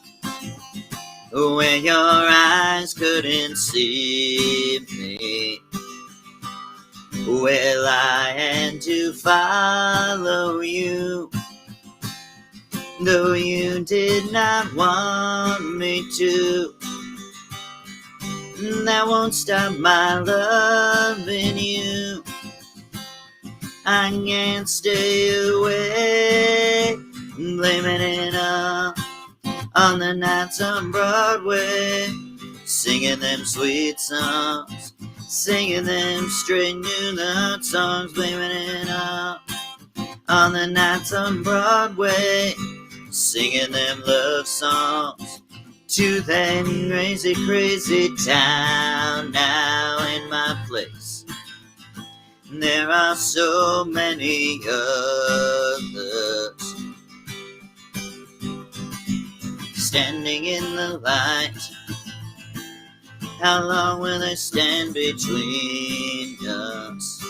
where your eyes couldn't see me. Well, I had to follow you, though you did not want me to. That won't stop my loving you. I can't stay away, blaming it on the nights on Broadway, singing them sweet songs, singing them straight new love songs, blaming it on the nights on Broadway, singing them love songs to that crazy town. Now in my place there are so many others, standing in the light. How long will they stand between us?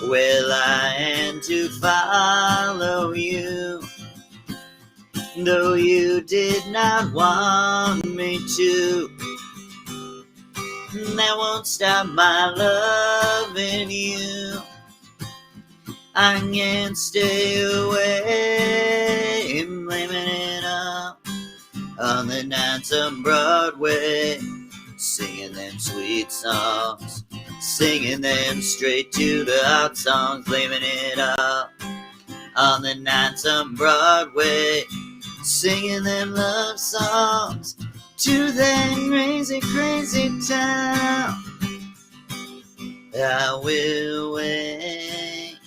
Well, I had to follow you, though you did not want me to. That won't stop my loving you. I can't stay away, blaming it on the nights on Broadway, singing them sweet songs, singing them straight to the hot songs, blaming it on the nights on Broadway, singing them love songs to that crazy town. I will wait,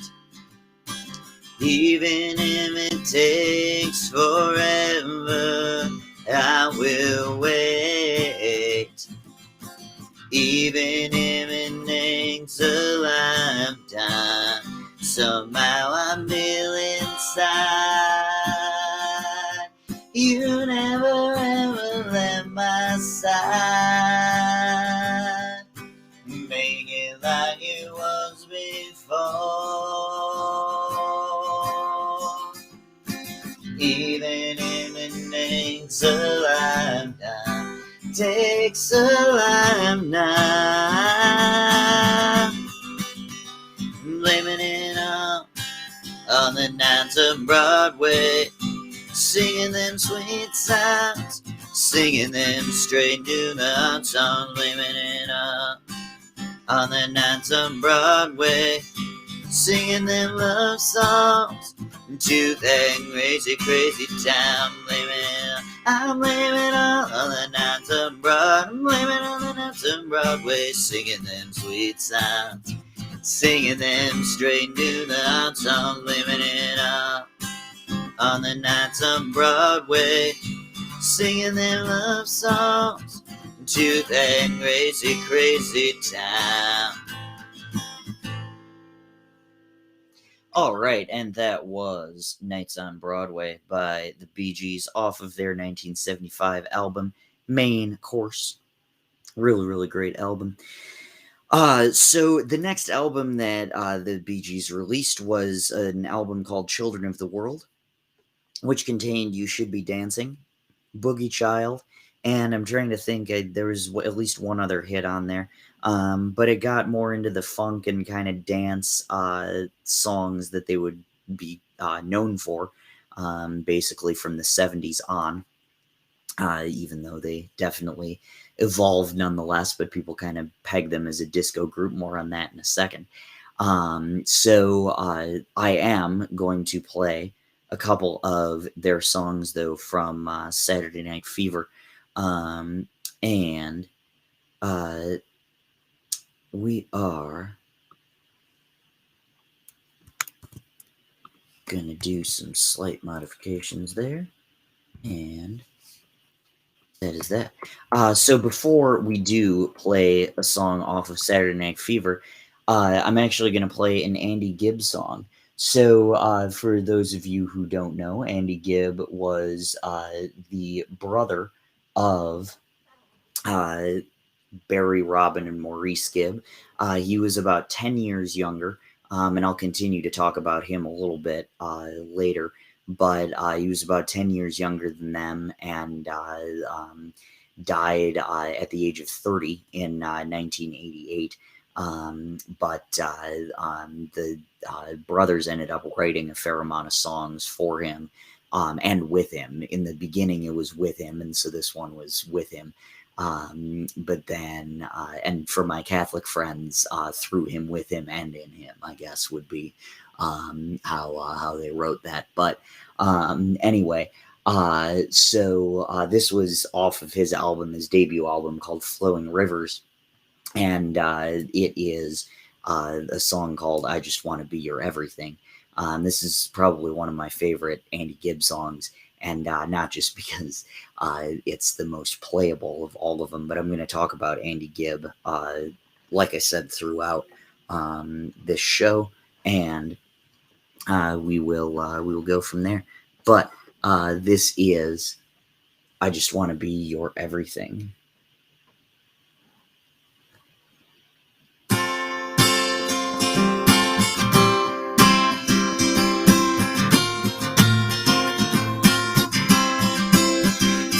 even if it takes forever. I will wait, even if it takes a lifetime. Somehow my side. Make it like it was before. Even if it takes a lifetime, takes a lifetime. Blaming it on the nights of Broadway, singing them sweet sounds, singing them straight to the heart songs, blaming it on the nights of Broadway, singing them love songs to that crazy, crazy time. I'm blaming all on the nights of Broadway, I'm blaming on the nights of Broadway, singing them sweet sounds, singing them straight to the heart songs, blaming it on the nights of Broadway, singing them love songs to that crazy, crazy time. All right, and that was Nights on Broadway by the Bee Gees off of their 1975 album, Main Course. Really, really great album. So the next album that the Bee Gees released was an album called Children of the World, which contained You Should Be Dancing, Boogie Child, and I'm trying to think, there was at least one other hit on there, but it got more into the funk and kind of dance songs that they would be known for, basically from the 70s on, even though they definitely evolved nonetheless, but people kind of peg them as a disco group. More on that in a second. So I am going to play a couple of their songs, though, from Saturday Night Fever. And we are going to do some slight modifications there. And that is that. So before we do play a song off of Saturday Night Fever, I'm actually going to play an Andy Gibb song. So for those of you who don't know, Andy Gibb was the brother of Barry, Robin, and Maurice Gibb. He was about 10 years younger, and I'll continue to talk about him a little bit later. But he was about 10 years younger than them, and died at the age of 30 in 1988. But the brothers ended up writing a fair amount of songs for him and with him. In the beginning, it was with him, and so this one was with him. But then, and for my Catholic friends, through him, with him, and in him, I guess would be how they wrote that. But anyway, so this was off of his album, his debut album called Flowing Rivers, and it is a song called I Just Want to Be Your Everything. This is probably one of my favorite Andy Gibb songs, and not just because it's the most playable of all of them, but I'm going to talk about Andy Gibb, like I said, throughout this show, and we will go from there. But this is I Just Want to Be Your Everything.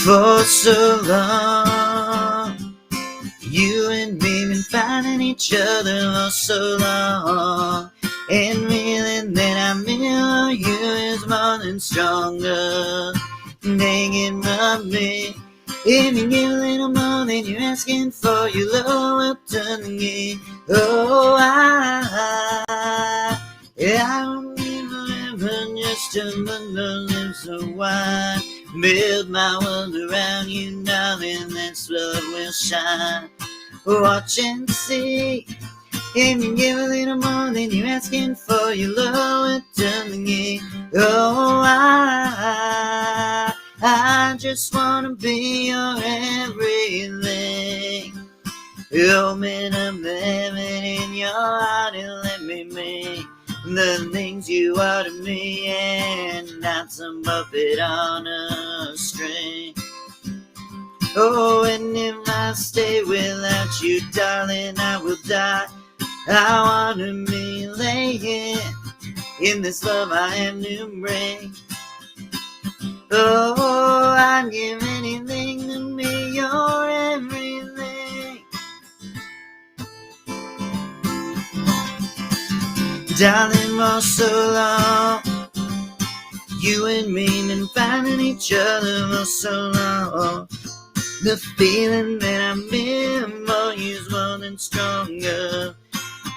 For so long, you and me been finding each other for so long, and feeling that I'm in you is more than stronger. Naked from me, if you give a little more than you're asking for, you lower to me. Oh, I won't be forever just to look the lips so wide. Build my world around you, darling, that's where we'll shine. Watch and see, if you give a little more than you're asking for, you lower it to me. Oh, I just wanna be your everything. Open up the heaven in your heart and let me make the things you are to me, and not some puppet on a string. Oh, and if I stay without you, darling, I will die. I wanna be laying in this love I am to bring. Oh, I'd give anything to be your everything. Darling, for so long, you and me been finding each other for so long. The feeling that I'm in for you's more than stronger.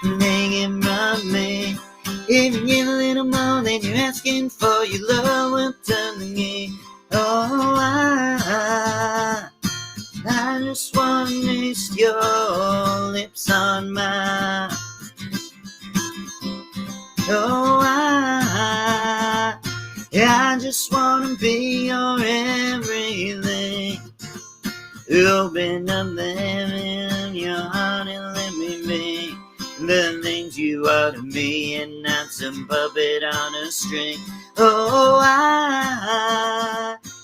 Make it from me. If you get a little more than you're asking for, your love will turn the key. Oh, I just want to taste your lips on mine. Oh, I just want to be your everything. Open up the heaven of your heart and let me be the things you are to me, and not some puppet on a string. Oh,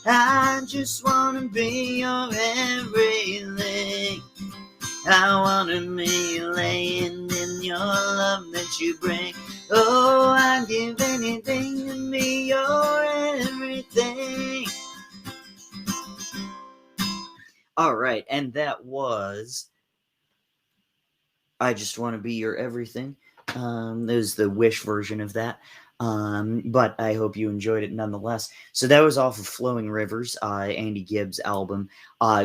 I just want to be your everything. I want to be laying in your love that you bring. Oh, I'd give anything to be your everything. All right, and that was I Just Want to Be Your Everything. There's the Wish version of that. But I hope you enjoyed it nonetheless. So that was off of Flowing Rivers, Andy Gibb's album.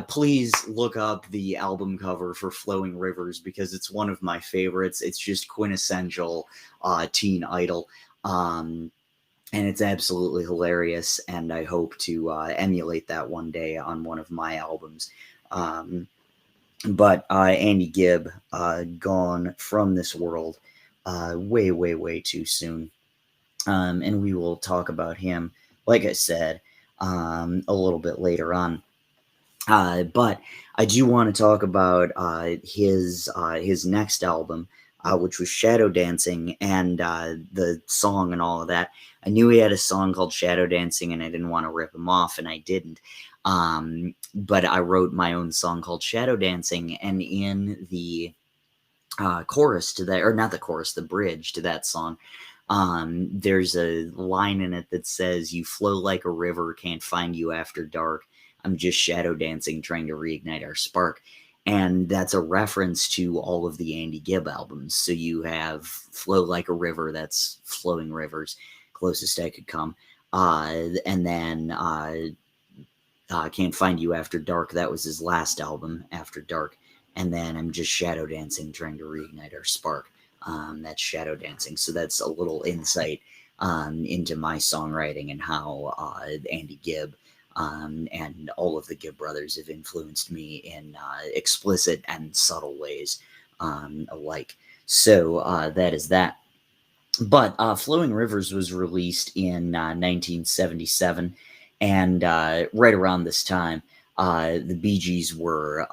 Please look up the album cover for Flowing Rivers because it's one of my favorites. It's just quintessential teen idol. And it's absolutely hilarious, and I hope to emulate that one day on one of my albums. But Andy Gibb, gone from this world way, way, way too soon. And we will talk about him, like I said, a little bit later on. But I do want to talk about his next album, which was Shadow Dancing, and the song and all of that. I knew he had a song called Shadow Dancing, and I didn't want to rip him off, and I didn't. But I wrote my own song called Shadow Dancing, and in the chorus to that, or not the chorus, the bridge to that song, there's a line in it that says, "You flow like a river, can't find you after dark. I'm just shadow dancing, trying to reignite our spark." And that's a reference to all of the Andy Gibb albums. So you have Flow Like a River, that's Flowing Rivers, closest I could come. And then Can't Find You After Dark, that was his last album, After Dark. And then I'm just shadow dancing, trying to reignite our spark. That's Shadow Dancing. So that's a little insight into my songwriting and how Andy Gibb and all of the Gibb brothers have influenced me in explicit and subtle ways alike. So that is that. But Flowing Rivers was released in 1977, and right around this time, the Bee Gees were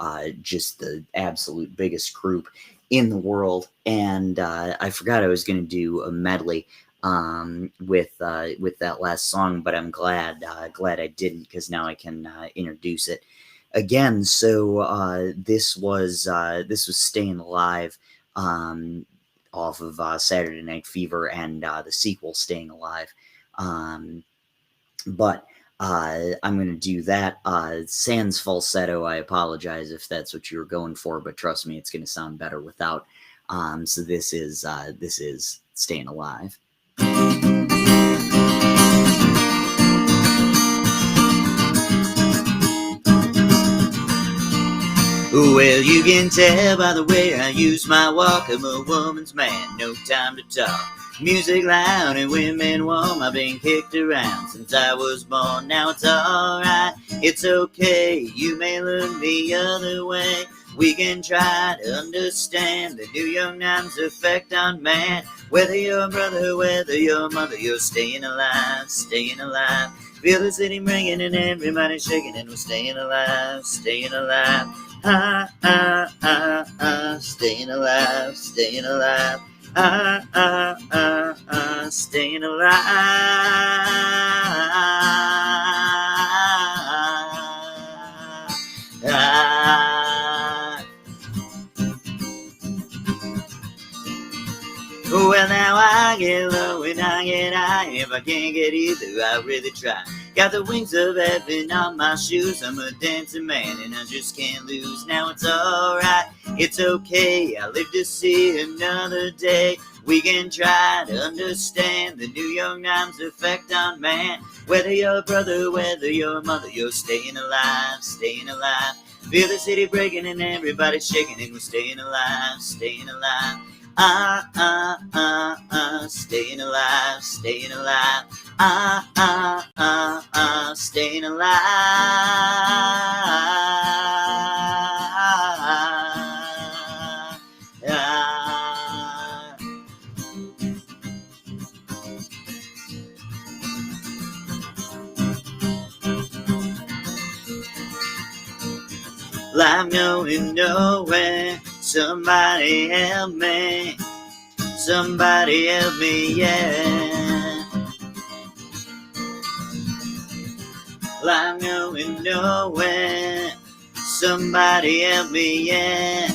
just the absolute biggest group in the world, and I forgot I was going to do a medley with that last song, but I'm glad I didn't, because now I can introduce it again. So this was Staying Alive, off of Saturday Night Fever, and the sequel Staying Alive. But I'm going to do that. Sans falsetto, I apologize if that's what you were going for, but trust me, it's going to sound better without. So this is Staying Alive. Well, you can tell by the way I use my walk, I'm a woman's man, no time to talk. Music loud and women warm, I've been kicked around since I was born. Now it's alright, it's okay, you may look the other way. We can try to understand the new young times effect on man. Whether you're a brother, whether you're a mother, you're staying alive, staying alive. Feel the city ringing and everybody shaking, and we're staying alive, staying alive. Staying alive, staying alive. Staying alive. Well, now I get low and I get high. If I can't get either, I really try. Got the wings of heaven on my shoes. I'm a dancing man and I just can't lose. Now it's alright, it's okay. I live to see another day. We can try to understand the New York Times effect on man. Whether you're a brother, whether you're a mother, you're staying alive, staying alive. Feel the city breaking and everybody shaking and we're staying alive, staying alive. Staying alive, staying alive. Staying alive. Life going nowhere. Somebody help me. Somebody help me, yeah. Life going nowhere. Somebody help me, yeah.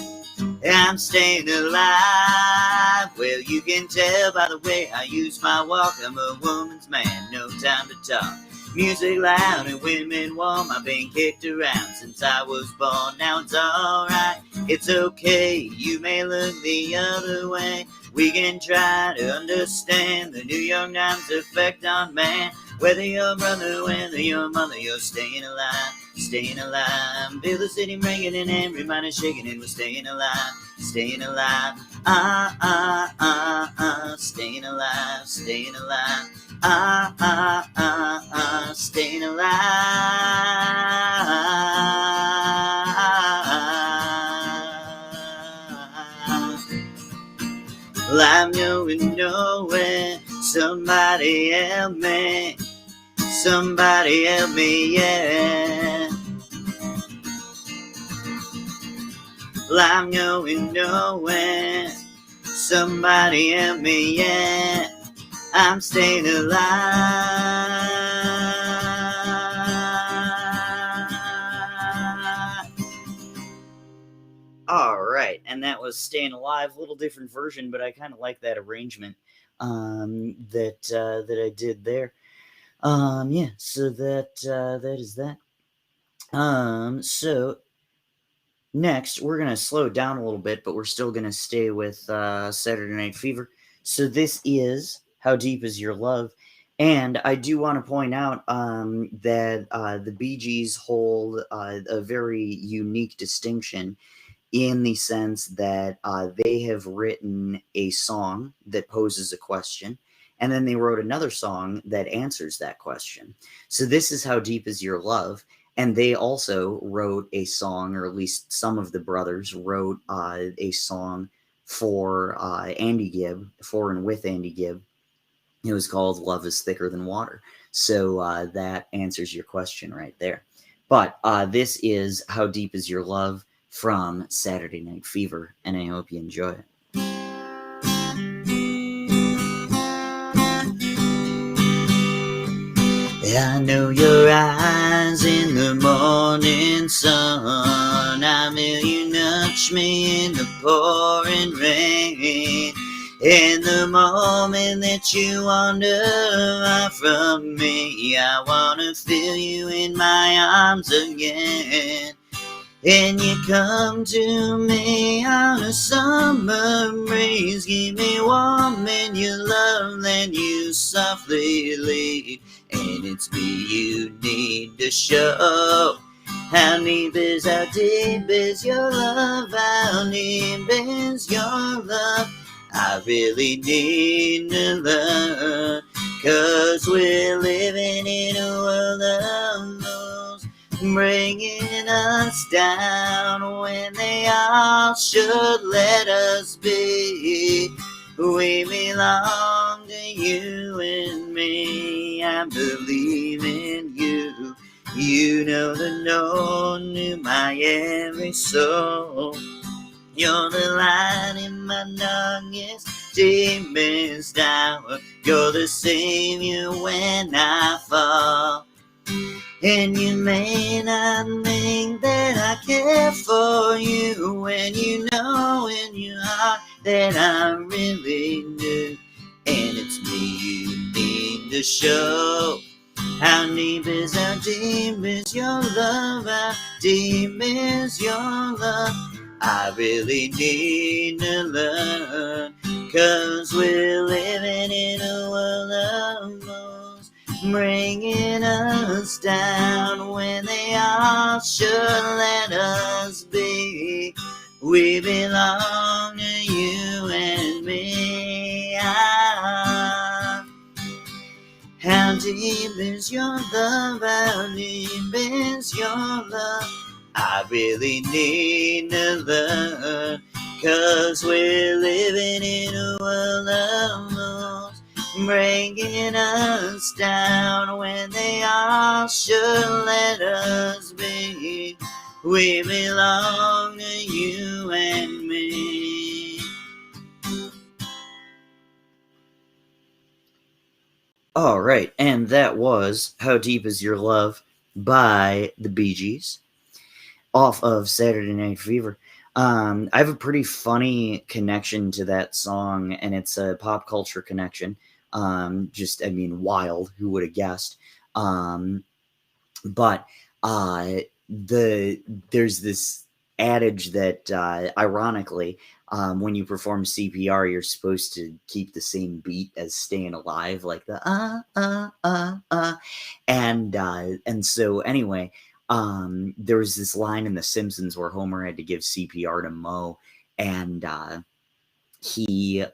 I'm staying alive. Well, you can tell by the way I use my walk. I'm a woman's man, no time to talk. Music loud and women warm. I've been kicked around since I was born. Now it's alright, it's okay. You may look the other way. We can try to understand the New York Times effect on man. Whether you're a brother, whether you're a mother, you're staying alive, staying alive. Feel the city ringing and everybody shaking and we're staying alive, staying alive. Staying alive, staying alive. Staying alive. Well, I'm going nowhere. Somebody help me. Somebody help me, yeah. Well, I'm going nowhere. Somebody help me, yeah. I'm staying alive. All right, and that was Staying Alive. A little different version, but I kind of like that arrangement that I did there. Yeah, so that is that. So next we're gonna slow it down a little bit, but we're still gonna stay with Saturday Night Fever. So this is How Deep Is Your Love? And I do want to point out that the Bee Gees hold a very unique distinction in the sense that they have written a song that poses a question, and then they wrote another song that answers that question. So this is How Deep Is Your Love? And they also wrote a song, or at least some of the brothers wrote a song for Andy Gibb, for and with Andy Gibb. It was called Love is Thicker Than Water. So that answers your question right there. But this is How Deep Is Your Love from Saturday Night Fever, and I hope you enjoy it. I know your eyes in the morning sun. I feel you nudge me in the pouring rain. In the moment that you wander out from me, I wanna feel you in my arms again. And you come to me on a summer breeze, keep me warm in your love, then you softly leave. And it's me you need to show. How deep is your love? How deep is your love? I really need to love, 'cause we're living in a world of moves, bringing us down when they all should let us be. We belong to you and me. I believe in you. You know the known to my every soul. You're the light in my darkest, deepest hour. You're the savior when I fall. And you may not think that I care for you when you know in your heart that I really do. And it's me you need to show. How deep is your love? How deep is your love? I really need to learn, 'cause we're living in a world of moves, bringing us down when they all should let us be. We belong to you and me. How deep is your love? How deep is your love? I really need to learn, 'cause we're living in a world of moves, breaking us down when they all should let us be. We belong to you and me. All right, and that was How Deep Is Your Love by the Bee Gees off of Saturday Night Fever. I have a pretty funny connection to that song, and it's a pop culture connection. I mean, wild. Who would have guessed? Um, but uh, there's this adage that, ironically, when you perform CPR, you're supposed to keep the same beat as Staying Alive, like the and so anyway, there was this line in The Simpsons where Homer had to give CPR to Moe, and he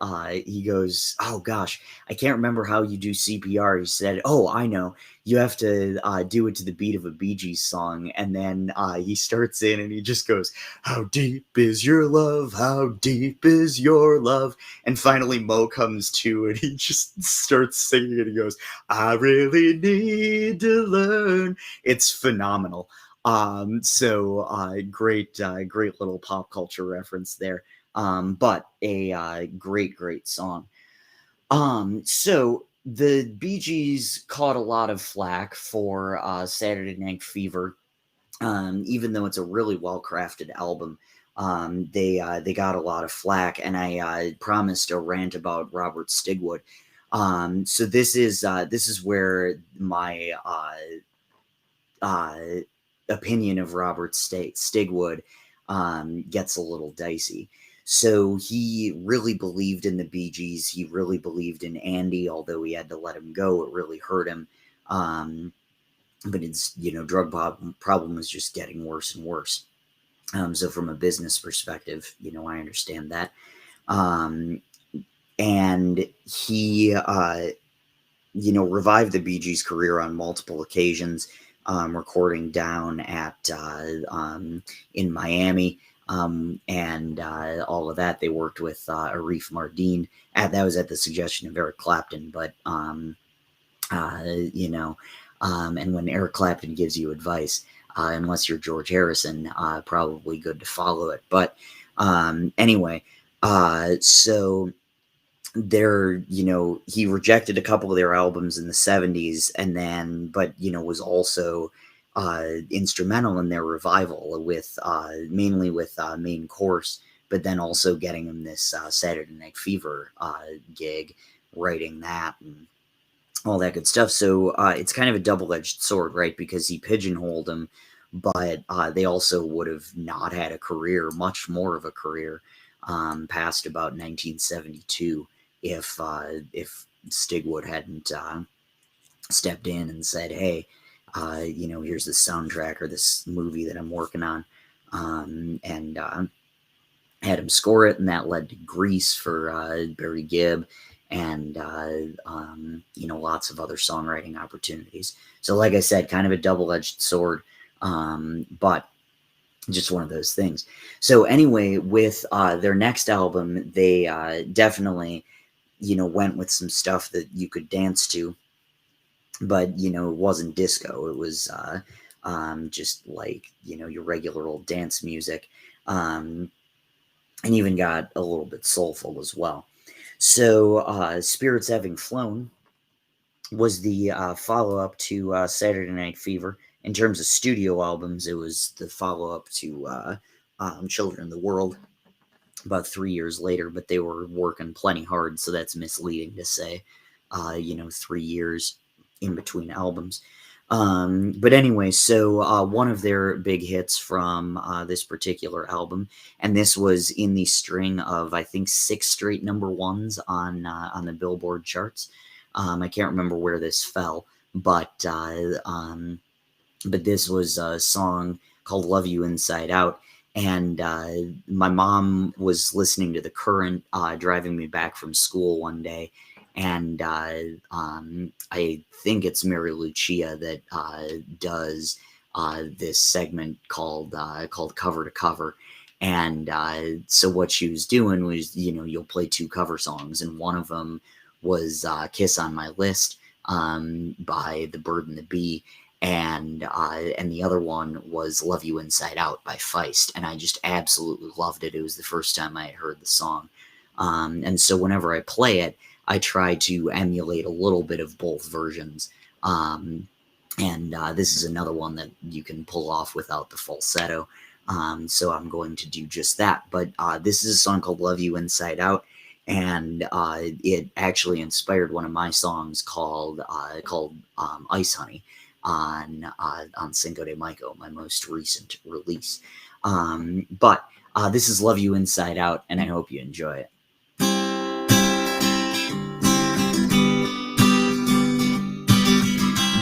goes, oh gosh, I can't remember how you do CPR. He said, oh, I know, you have to do it to the beat of a Bee Gees song. And then he starts in and he just goes, how deep is your love, how deep is your love? And finally Mo comes to and he just starts singing and he goes, I really need to learn. It's phenomenal. Great little pop culture reference there. But a great song. So the Bee Gees caught a lot of flack for Saturday Night Fever, even though it's a really well crafted album. They got a lot of flack, and I promised a rant about Robert Stigwood. So this is where my uh, opinion of Robert Stigwood gets a little dicey. So he really believed in the Bee Gees. He really believed in Andy, although he had to let him go. It really hurt him. But his drug problem was just getting worse and worse. So from a business perspective, I understand that. And he revived the Bee Gees' career on multiple occasions, recording down at in Miami, and all of that. They worked with Arif Mardin. That was at the suggestion of Eric Clapton, but and when Eric Clapton gives you advice, unless you're George Harrison, probably good to follow it. But anyway, so he rejected a couple of their albums in the 70s, and then but was also instrumental in their revival with mainly with Main Course, but then also getting him this Saturday Night Fever gig, writing that and all that good stuff. So it's kind of a double-edged sword, right? Because he pigeonholed him, but they also would have not had a career, much more of a career, past about 1972 if Stigwood hadn't stepped in and said, "Hey, here's this soundtrack or this movie that I'm working on," and had him score it, and that led to Grease for Barry Gibb, and lots of other songwriting opportunities. So, like I said, kind of a double-edged sword, but just one of those things. So anyway, with their next album, they definitely went with some stuff that you could dance to, but it wasn't disco. It was just like your regular old dance music, and even got a little bit soulful as well. So Spirits Having Flown was the follow-up to Saturday Night Fever in terms of studio albums, it was the follow-up to Children of the World about 3 years later, but they were working plenty hard, so that's misleading to say, 3 years in between albums. But anyway, so one of their big hits from this particular album, and this was in the string of, I think, 6 straight number ones on the Billboard charts. I can't remember where this fell, but this was a song called "Love You Inside Out." And my mom was listening to The Current driving me back from school one day, and I think it's Mary Lucia that does this segment called Cover to Cover. And so what she was doing was, you'll play 2 cover songs, and one of them was "Kiss on My List" by The Bird and the Bee. And the other one was "Love You Inside Out" by Feist, and I just absolutely loved it. It was the first time I had heard the song, and so whenever I play it, I try to emulate a little bit of both versions. And this is another one that you can pull off without the falsetto, so I'm going to do just that. But this is a song called "Love You Inside Out," and it actually inspired one of my songs called "Ice Honey" on Cinco de Mayo, my most recent release. But this is "Love You Inside Out," and I hope you enjoy it.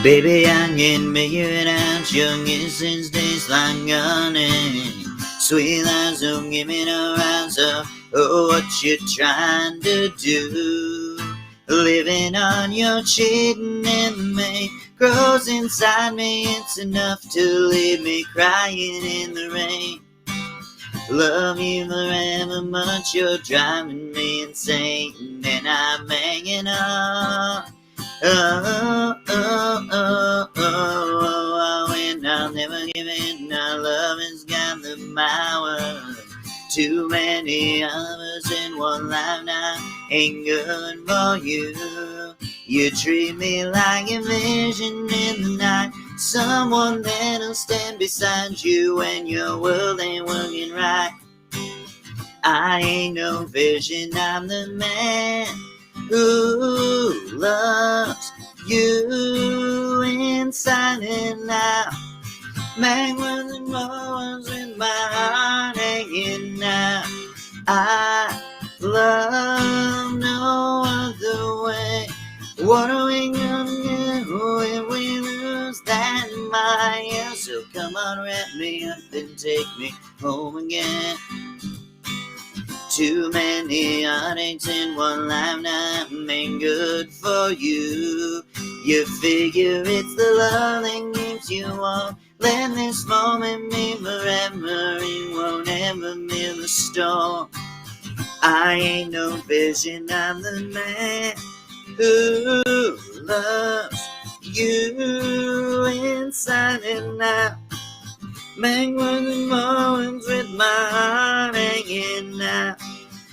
Baby, I can make it out, youngest since days like honey. Sweet lies don't give me no answer. Oh, what you trying to do? Living on your cheating and me grows inside me. It's enough to leave me crying in the rain. Love you forever much, you're driving me insane, and I'm hanging on. Oh, oh, oh, oh, oh, and I'll never give in. Our love has got the power. Too many others in one life now ain't good for you. You treat me like a vision in the night, someone that'll stand beside you when your world ain't working right. I ain't no vision, I'm the man who loves you inside and out. Backwards and forwards with my heart hanging out. I love no other way. What are we gonna do if we lose that Maya? So come on, wrap me up and take me home again. Too many heartaches in one lifetime ain't good for you. You figure it's the love that keeps you warm. Let this moment be forever. It won't ever be the storm. I ain't no vision, I'm the man who loves you inside and out. Backwards and forwards with my heart hanging out.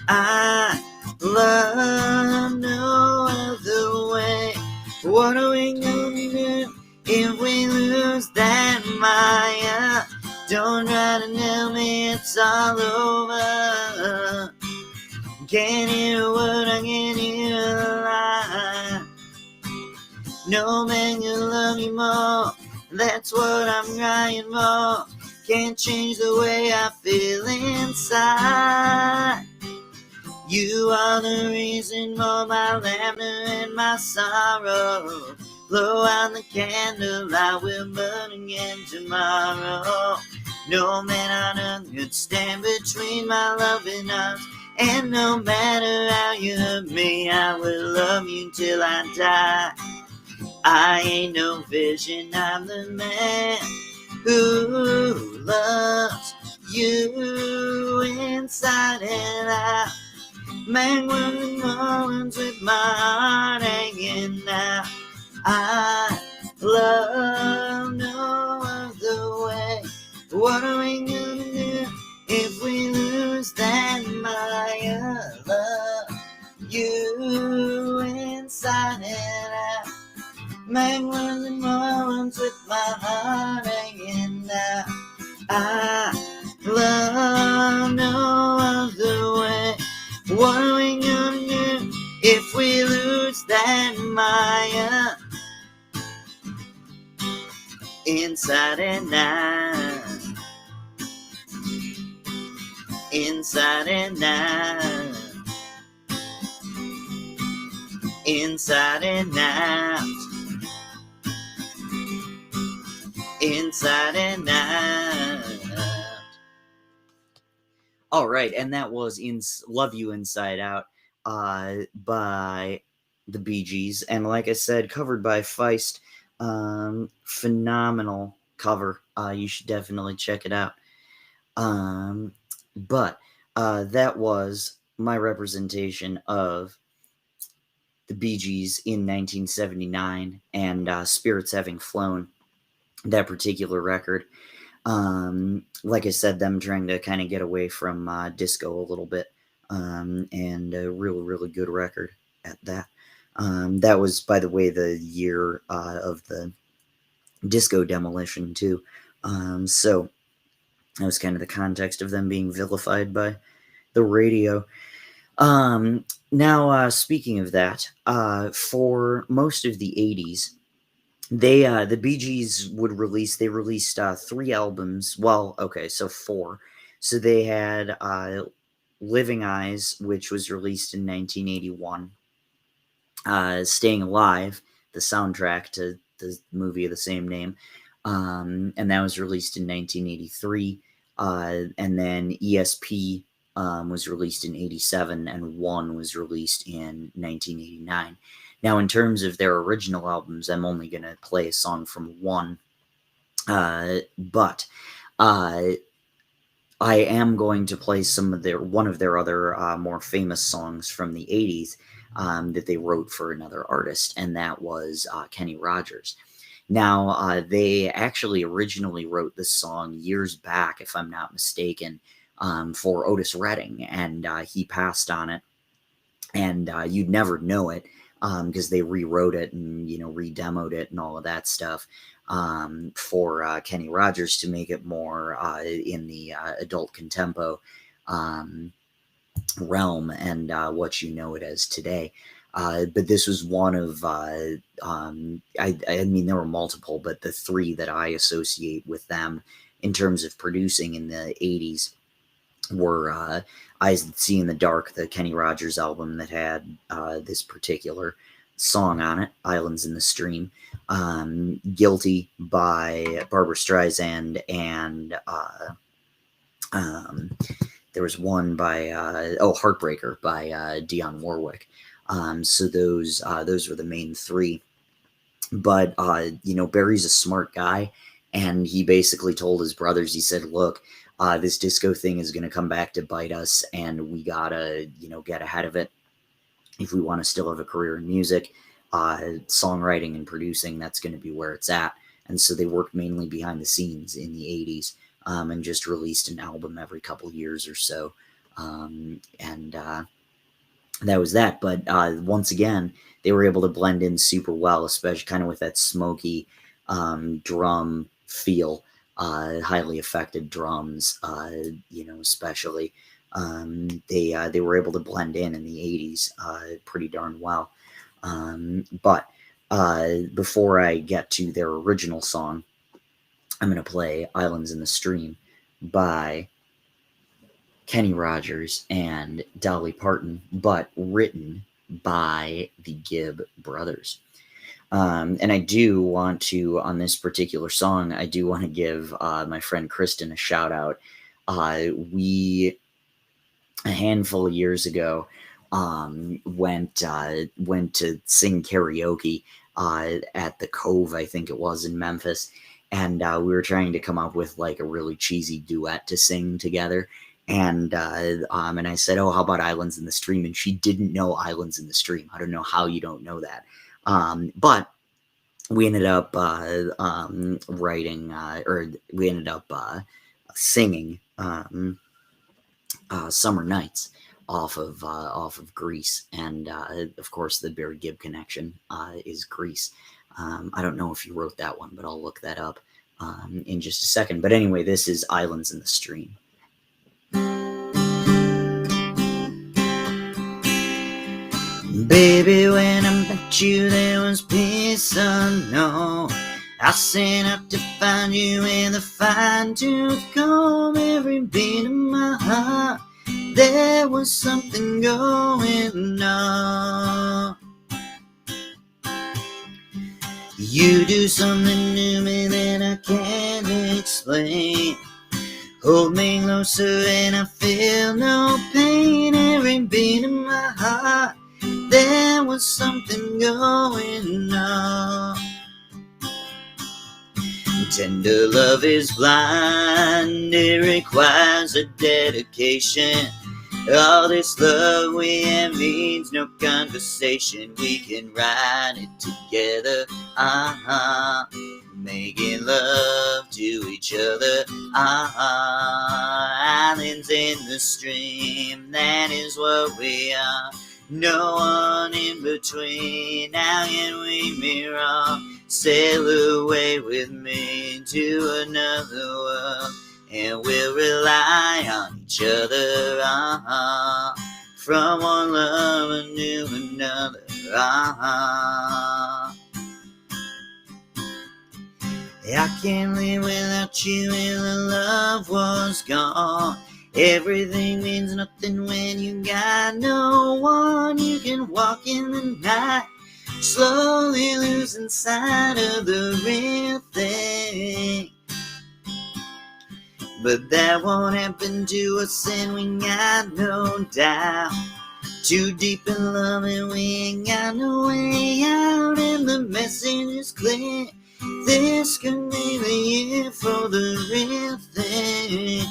I love no other way. What are we gonna do if we lose that Maya? Don't try to tell me it's all over. Can't hear a word, I can't hear a lie. No man can love you more, that's what I'm crying for. Can't change the way I feel inside. You are the reason for my laughter and my sorrow. Blow out the candle, I will burn again tomorrow. No man on earth could stand between my loving arms. And no matter how you hurt me, I will love you till I die. I ain't no vision, I'm the man who loves you inside and out. Backwards and forwards with my heart hanging out. I love no other way. What are we gonna do if we lose that Maya? Love you inside and out. Backwards and forwards with my heart inside and out, inside and out, inside and out, inside and out. All right, and that was Love You Inside Out by the Bee Gees. And like I said, covered by Feist. Phenomenal cover. You should definitely check it out. But that was my representation of the Bee Gees in 1979 and Spirits Having Flown, that particular record. Like I said, them trying to kind of get away from disco a little bit, and a really, really good record at that. That was, by the way, the year of the disco demolition, too. So that was kind of the context of them being vilified by the radio. Now, speaking of that, for most of the 80s, the Bee Gees released 3 albums. Well, okay, so 4. So they had Living Eyes, which was released in 1981. Staying Alive, the soundtrack to the movie of the same name, and that was released in 1983. And then ESP was released in 87, and One was released in 1989. Now, in terms of their original albums, I'm only going to play a song from One, but I am going to play one of their other more famous songs from the 80s that they wrote for another artist, and that was Kenny Rogers. Now, they actually originally wrote this song years back, if I'm not mistaken, for Otis Redding, and he passed on it, and you'd never know it, because they rewrote it and, re-demoed it and all of that stuff for Kenny Rogers to make it more in the adult contempo realm and what you know it as today. But this was one of, I mean, there were multiple, but the 3 that I associate with them in terms of producing in the 80s were Eyes That See in the Dark, the Kenny Rogers album that had this particular song on it, Islands in the Stream, Guilty by Barbra Streisand, and there was one by Heartbreaker by Dionne Warwick. So those were the main 3. But Barry's a smart guy, and he basically told his brothers, he said, look, this disco thing is going to come back to bite us, and we gotta, get ahead of it if we want to still have a career in music. Songwriting and producing, that's going to be where it's at. And so they worked mainly behind the scenes in the 80s, and just released an album every couple years or so. And that was that. But once again, they were able to blend in super well, especially kind of with that smoky drum feel, highly affected drums, especially. They were able to blend in the 80s pretty darn well. But before I get to their original song, I'm going to play Islands in the Stream by Kenny Rogers and Dolly Parton, but written by the Gibb brothers. And I do want to, on this particular song, I do want to give my friend Kristen a shout out. We, a handful of years ago, went to sing karaoke at the Cove, I think it was, in Memphis. And we were trying to come up with like a really cheesy duet to sing together. And I said, oh, how about Islands in the Stream? And she didn't know Islands in the Stream. I don't know how you don't know that. But we ended up singing Summer Nights off of Grease. And of course, the Barry Gibb connection is Grease. I don't know if you wrote that one, but I'll look that up in just a second. But anyway, this is Islands in the Stream. Baby, when I met you, there was peace unknown. I set out to find you with a fine-tooth comb, every beat of my heart. There was something going on. You do something to me that I can't explain. Hold me closer and I feel no pain, every beat of my heart. There was something going on. Tender love is blind, it requires a dedication. All this love we have needs no conversation. We can ride it together, making love to each other, islands in the stream, that is what we are. No one in between, now can we meet wrong? Sail away with me to another world, and we'll rely on each other, from one lover to another, I can't live without you, and the love was gone. Everything means nothing when you got no one. You can walk in the night, slowly losing sight of the real thing. But that won't happen to us, and we got no doubt. Too deep in love and we ain't got no way out, and the message is clear. This could be the year for the real thing.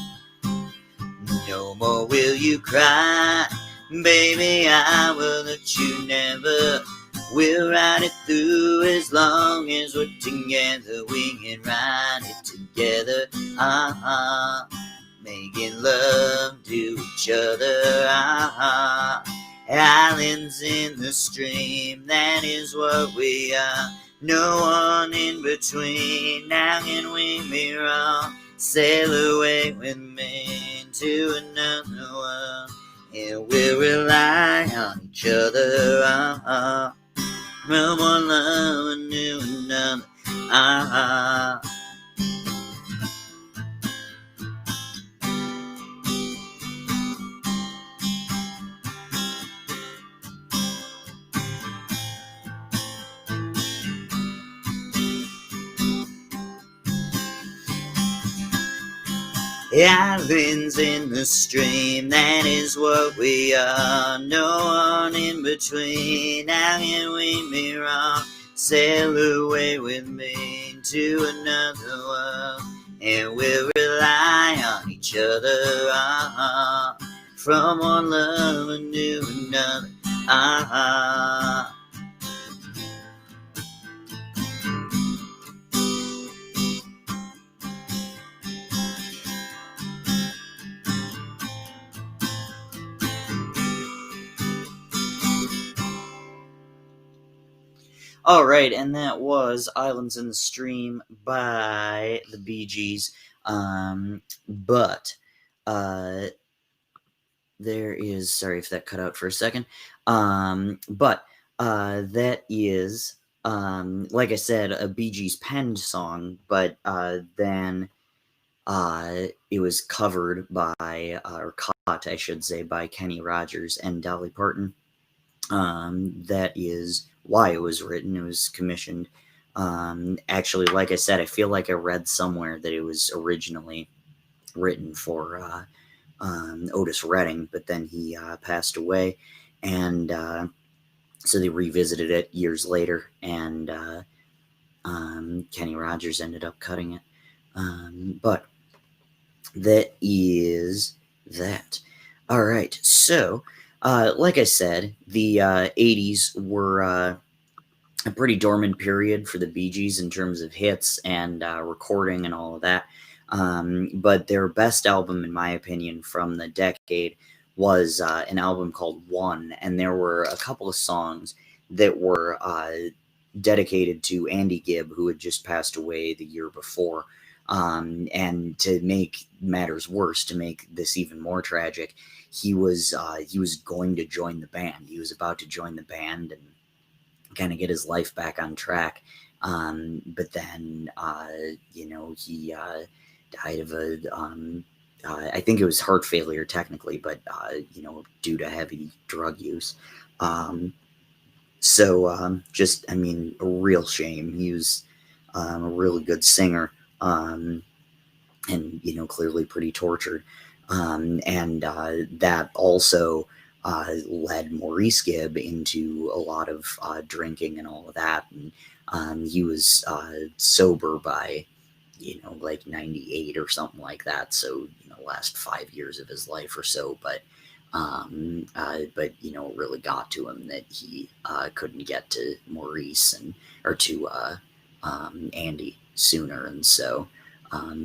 No more will you cry, baby, I will let you never. We'll ride it through as long as we're together. We can ride it together, making love to each other, islands in the stream, that is what we are. No one in between, now can we be wrong? Sail away with me to another world, and we'll rely on each other, from one love to another, Islands in the stream, that is what we are. No one in between, how can we be wrong? Sail away with me to another world, and we'll rely on each other, from one lover to another, All right, and that was Islands in the Stream by the Bee Gees. But there is, sorry if that cut out for a second. But that is, like I said, a Bee Gees penned song, but then it was covered by, or caught, I should say, by Kenny Rogers and Dolly Parton. That is why it was written. It was commissioned. Actually, like I said, I feel like I read somewhere that it was originally written for Otis Redding, but then he passed away, and so they revisited it years later, and Kenny Rogers ended up cutting it. But that is that. All right, so like I said, the 80s were a pretty dormant period for the Bee Gees in terms of hits and recording and all of that. But their best album, in my opinion, from the decade was an album called One, and there were a couple of songs that were dedicated to Andy Gibb, who had just passed away the year before. And to make matters worse, to make this even more tragic, he was going to join the band. He was about to join the band and kind of get his life back on track. But then, he died of I think it was heart failure technically, but, due to heavy drug use. Um, just, I mean, a real shame. He was a really good singer. And clearly pretty tortured. And that also led Maurice Gibb into a lot of drinking and all of that. And he was sober by like 98 or something like that. So last 5 years of his life or so. But it really got to him that he couldn't get to Maurice and or to Andy sooner, and so.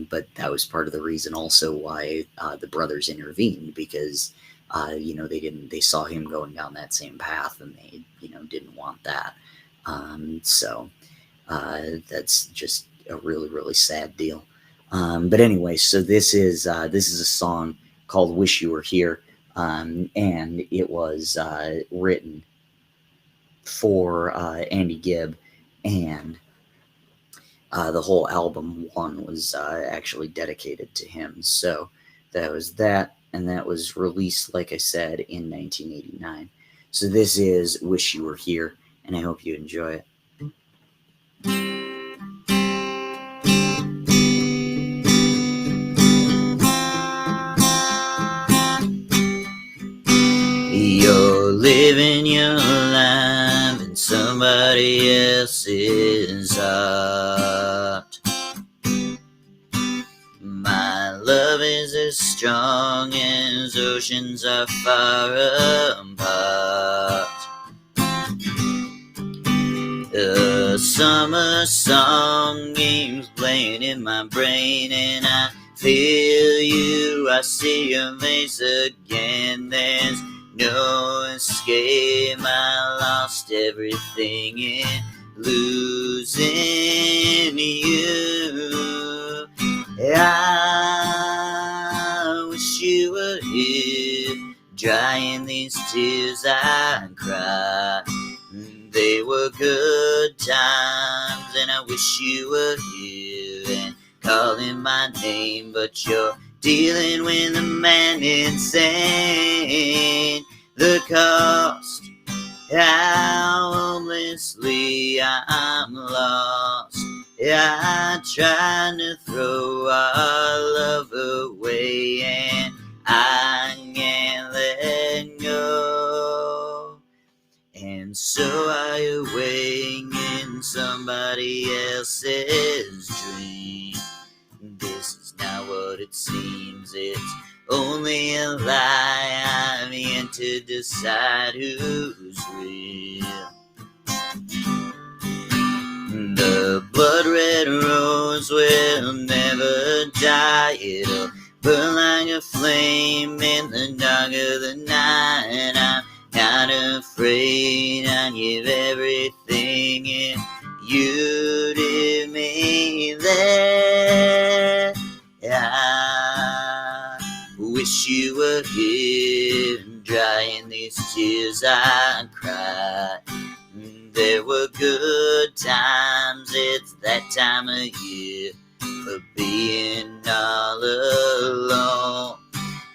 But that was part of the reason also why the brothers intervened, because they saw him going down that same path, and they didn't want that. So that's just a really, really sad deal. But anyway, so this is a song called "Wish You Were Here," and it was written for Andy Gibb, and the whole album one was actually dedicated to him. So that was that, and that was released, like I said, in 1989. So this is "Wish You Were Here," and I hope you enjoy it. You're living your life in somebody else's heart. My love is as strong as oceans are far apart. A summer song keeps playing in my brain, and I feel you. I see your face again. There's no escape. I lost everything in losing you. I wish you were here, drying these tears I cry. They were good times, and I wish you were here and calling my name, but you're dealing with a man insane. The cost, how hopelessly I'm lost. I tried to throw our love away, and I can't let go. And so I awake in somebody else's dream. This is not what it seems. It's only a lie. I'm yet to decide who's real. The blood red rose will never die. It'll burn like a flame in the dark of the night. I'm not afraid. I give everything if you give me that. I wish you were here, drying these tears I cry. There were good times, it's that time of year for being all alone.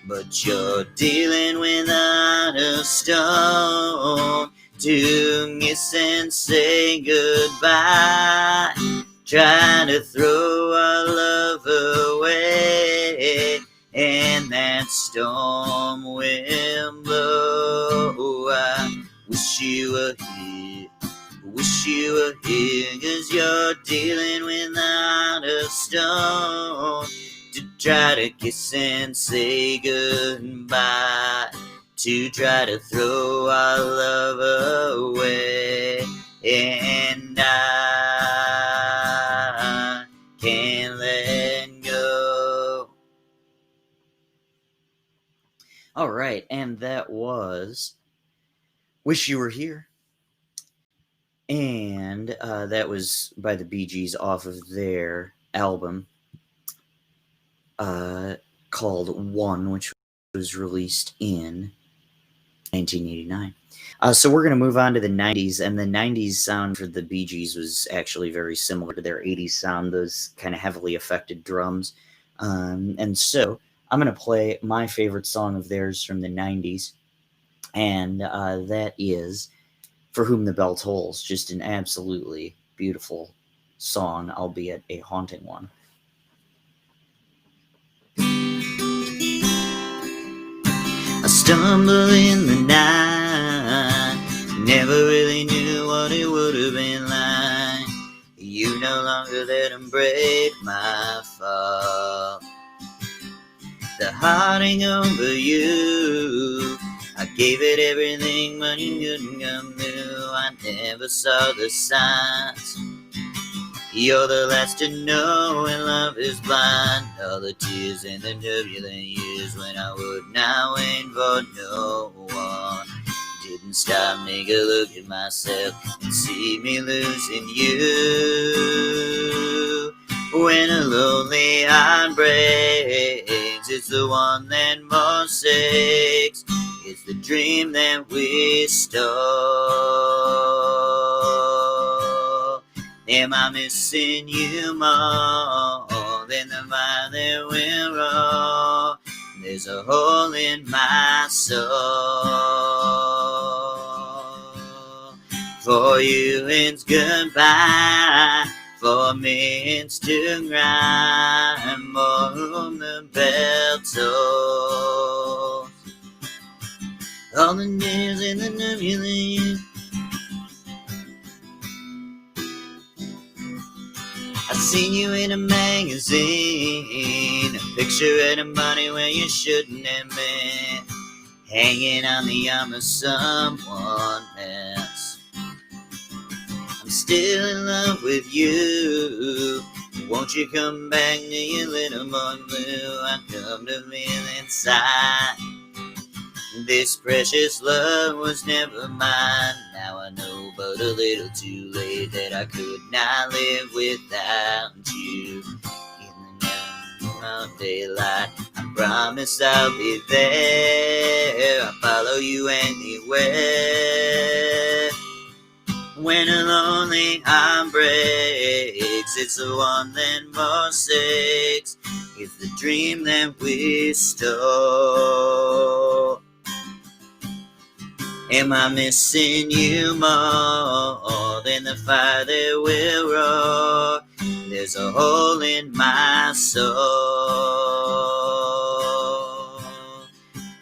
But you're dealing with a heart of stone to miss and say goodbye. Trying to throw our love away, and that storm will blow. I wish you were here. Wish you were here, 'cause you're dealing with a heart of stone to try to kiss and say goodbye, to try to throw our love away, and I can't let go. All right, and that was "Wish You Were Here." And that was by the Bee Gees off of their album called One, which was released in 1989. So we're going to move on to the 90s, and the 90s sound for the Bee Gees was actually very similar to their 80s sound, those kind of heavily affected drums. And so I'm going to play my favorite song of theirs from the 90s, and that is For Whom the Bell Tolls. Just an absolutely beautiful song, albeit a haunting one. I stumble in the night, never really knew what it would have been like. You no longer let them break my fall. The heartache over you, I gave it everything, but you couldn't come through. I never saw the signs. You're the last to know when love is blind. All the tears and the turbulent years when I would not wait for no one. Didn't stop, make a look at myself and see me losing you. When a lonely heart breaks, it's the one that forsakes. It's the dream that we stole. Am I missing you more than the fire that will roll? There's a hole in my soul. For you it's goodbye, for me it's to cry, and for whom the bell tolls. All the years in the nebulous, I seen you in a magazine, a picture at a party where you shouldn't have been, hanging on the arm of someone else. I'm still in love with you. Won't you come back to your little more blue? I come to feel inside this precious love was never mine. Now I know but a little too late that I could not live without you. In the noon of daylight, I promise I'll be there. I'll follow you anywhere. When a lonely heart breaks, it's the one that forsakes. It's the dream that we stole. Am I missing you more than the fire that will roar? There's a hole in my soul.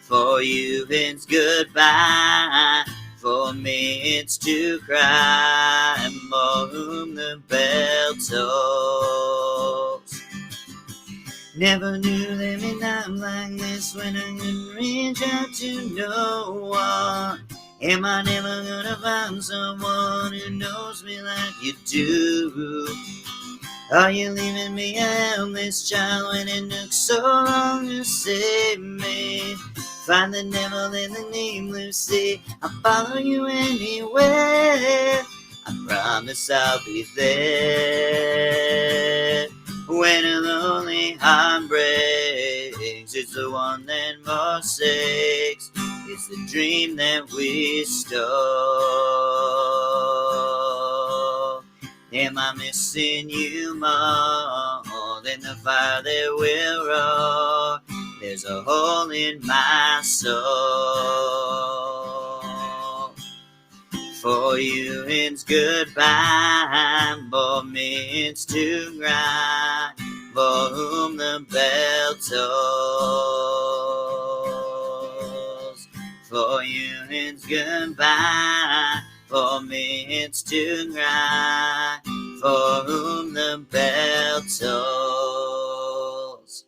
For you it's goodbye, for me it's to cry, and for whom the bell tolls. Never knew there'd be a time like this when I couldn't reach out to no one. Am I never gonna find someone who knows me like you do? Are you leaving me a helpless child when it took so long to save me? Find the devil in the nameless sea, I'll follow you anywhere. I promise I'll be there. When a lonely heart breaks, it's the one that forsakes. It's the dream that we stole. Am I missing you more than the fire that will roar? There's a hole in my soul. For you it's goodbye, for me it's to cry, for whom the bell tolls. For you it's goodbye, for me it's to cry, for whom the bell tolls.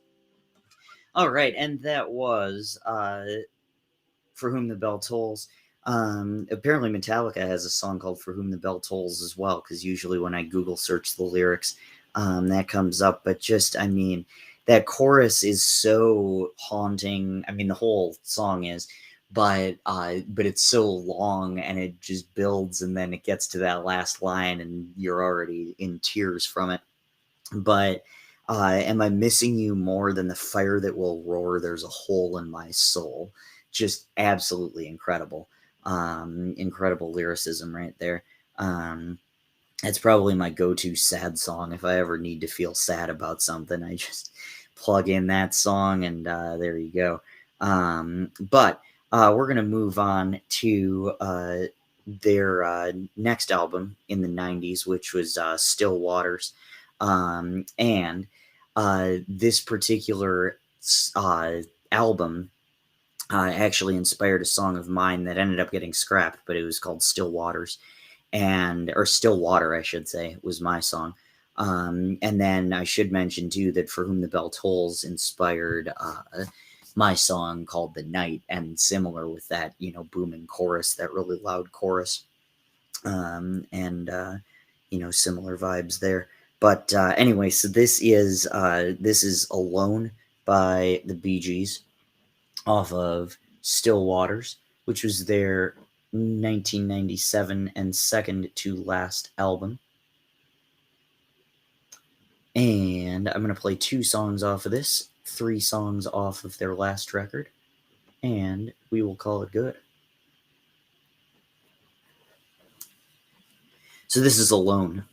All right, and that was For Whom the Bell Tolls. Apparently Metallica has a song called For Whom the Bell Tolls as well, because usually when I Google search the lyrics, that comes up. But just, I mean, that chorus is so haunting. I mean, the whole song is, but it's so long and it just builds, and then it gets to that last line and you're already in tears from it. But am I missing you more than the fire that will roar? There's a hole in my soul. just absolutely incredible. Incredible lyricism right there. It's probably my go-to sad song. If I ever need to feel sad about something, I just plug in that song, and there you go. But we're gonna move on to their next album in the '90s, which was Still Waters, and this particular uh, album actually inspired a song of mine that ended up getting scrapped, but it was called Still Waters, and or Still Water, I should say, was my song. And then I should mention too that For Whom the Bell Tolls inspired my song called The Night, and similar with that, booming chorus, that really loud chorus, and similar vibes there. But anyway, so this is Alone by the Bee Gees off of Still Waters, which was their 1997 and second to last album. And I'm going to play 2 songs off of this, 3 songs off of their last record, and we will call it good. So this is Alone.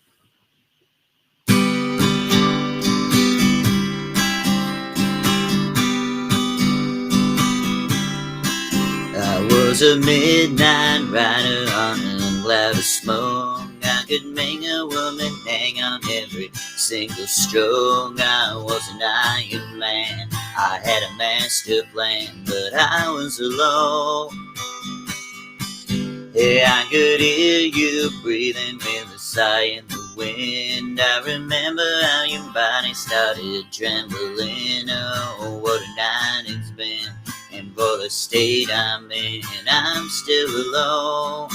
I was a midnight rider on a cloud of smoke. I could make a woman hang on every single stroke. I was an Iron Man. I had a master plan, but I was alone. Yeah, I could hear you breathing with a sigh in the wind. I remember how your body started trembling. Oh, what a night it's been, and what a state I'm in. I'm still alone,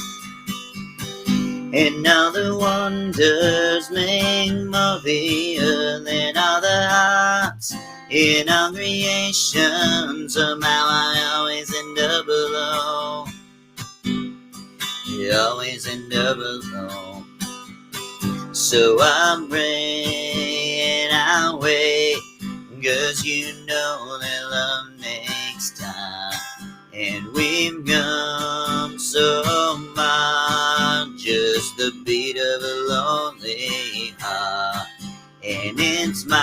and all the wonders make more real than all the hearts in all creation. Somehow I always end up alone. You always end up alone. So I'm praying I'll wait, 'cause you know that love takes time, and we've come so much, just the beat of a lonely heart, and it's mine.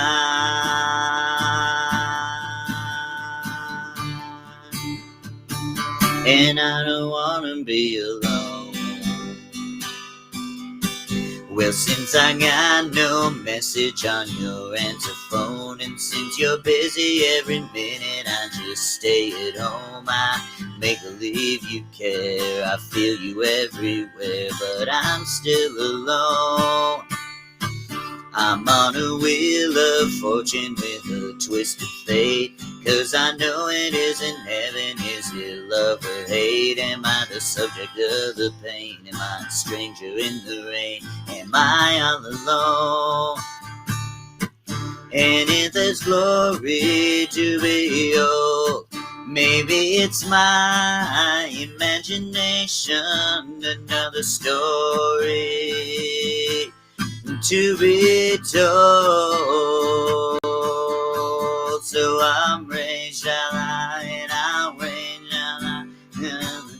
And I don't wanna be alone. Well, since I got no message on your answer phone, and since you're busy every minute, I just stay at home. I make believe you care, I feel you everywhere, but I'm still alone. I'm on a wheel of fortune with a twist of fate, 'cause I know it isn't heaven. Is it love or hate? Am I the subject of the pain? Am I a stranger in the rain? Am I all alone? And if there's glory to behold, maybe it's my imagination, another story to be told. So I'm raised out and I'll range out another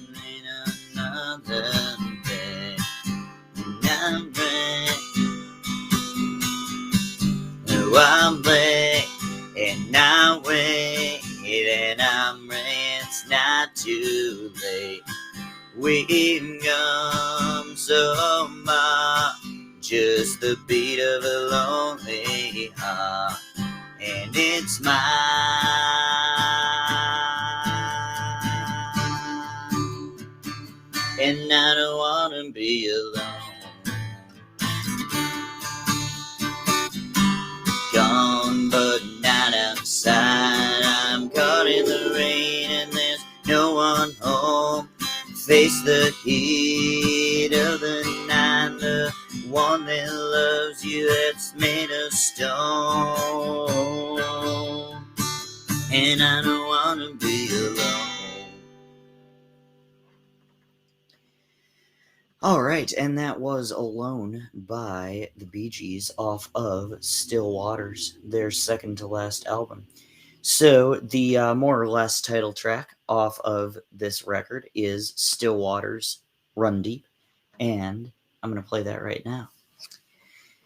day. And I'm raised. No, I'm late and I wait, and I'm raised. It's not too late. We've come so much, just the beat of a lonely heart, and it's mine. And I don't wanna be alone. Gone but not outside. I'm caught in the rain and there's no one home. Face the heat of the night, the one that loves you that's made of stone. And I don't wanna be alone. Alright, and that was Alone by the Bee Gees off of Still Waters, their second to last album. So the more or less title track off of this record is Stillwater's Run Deep, and I'm going to play that right now.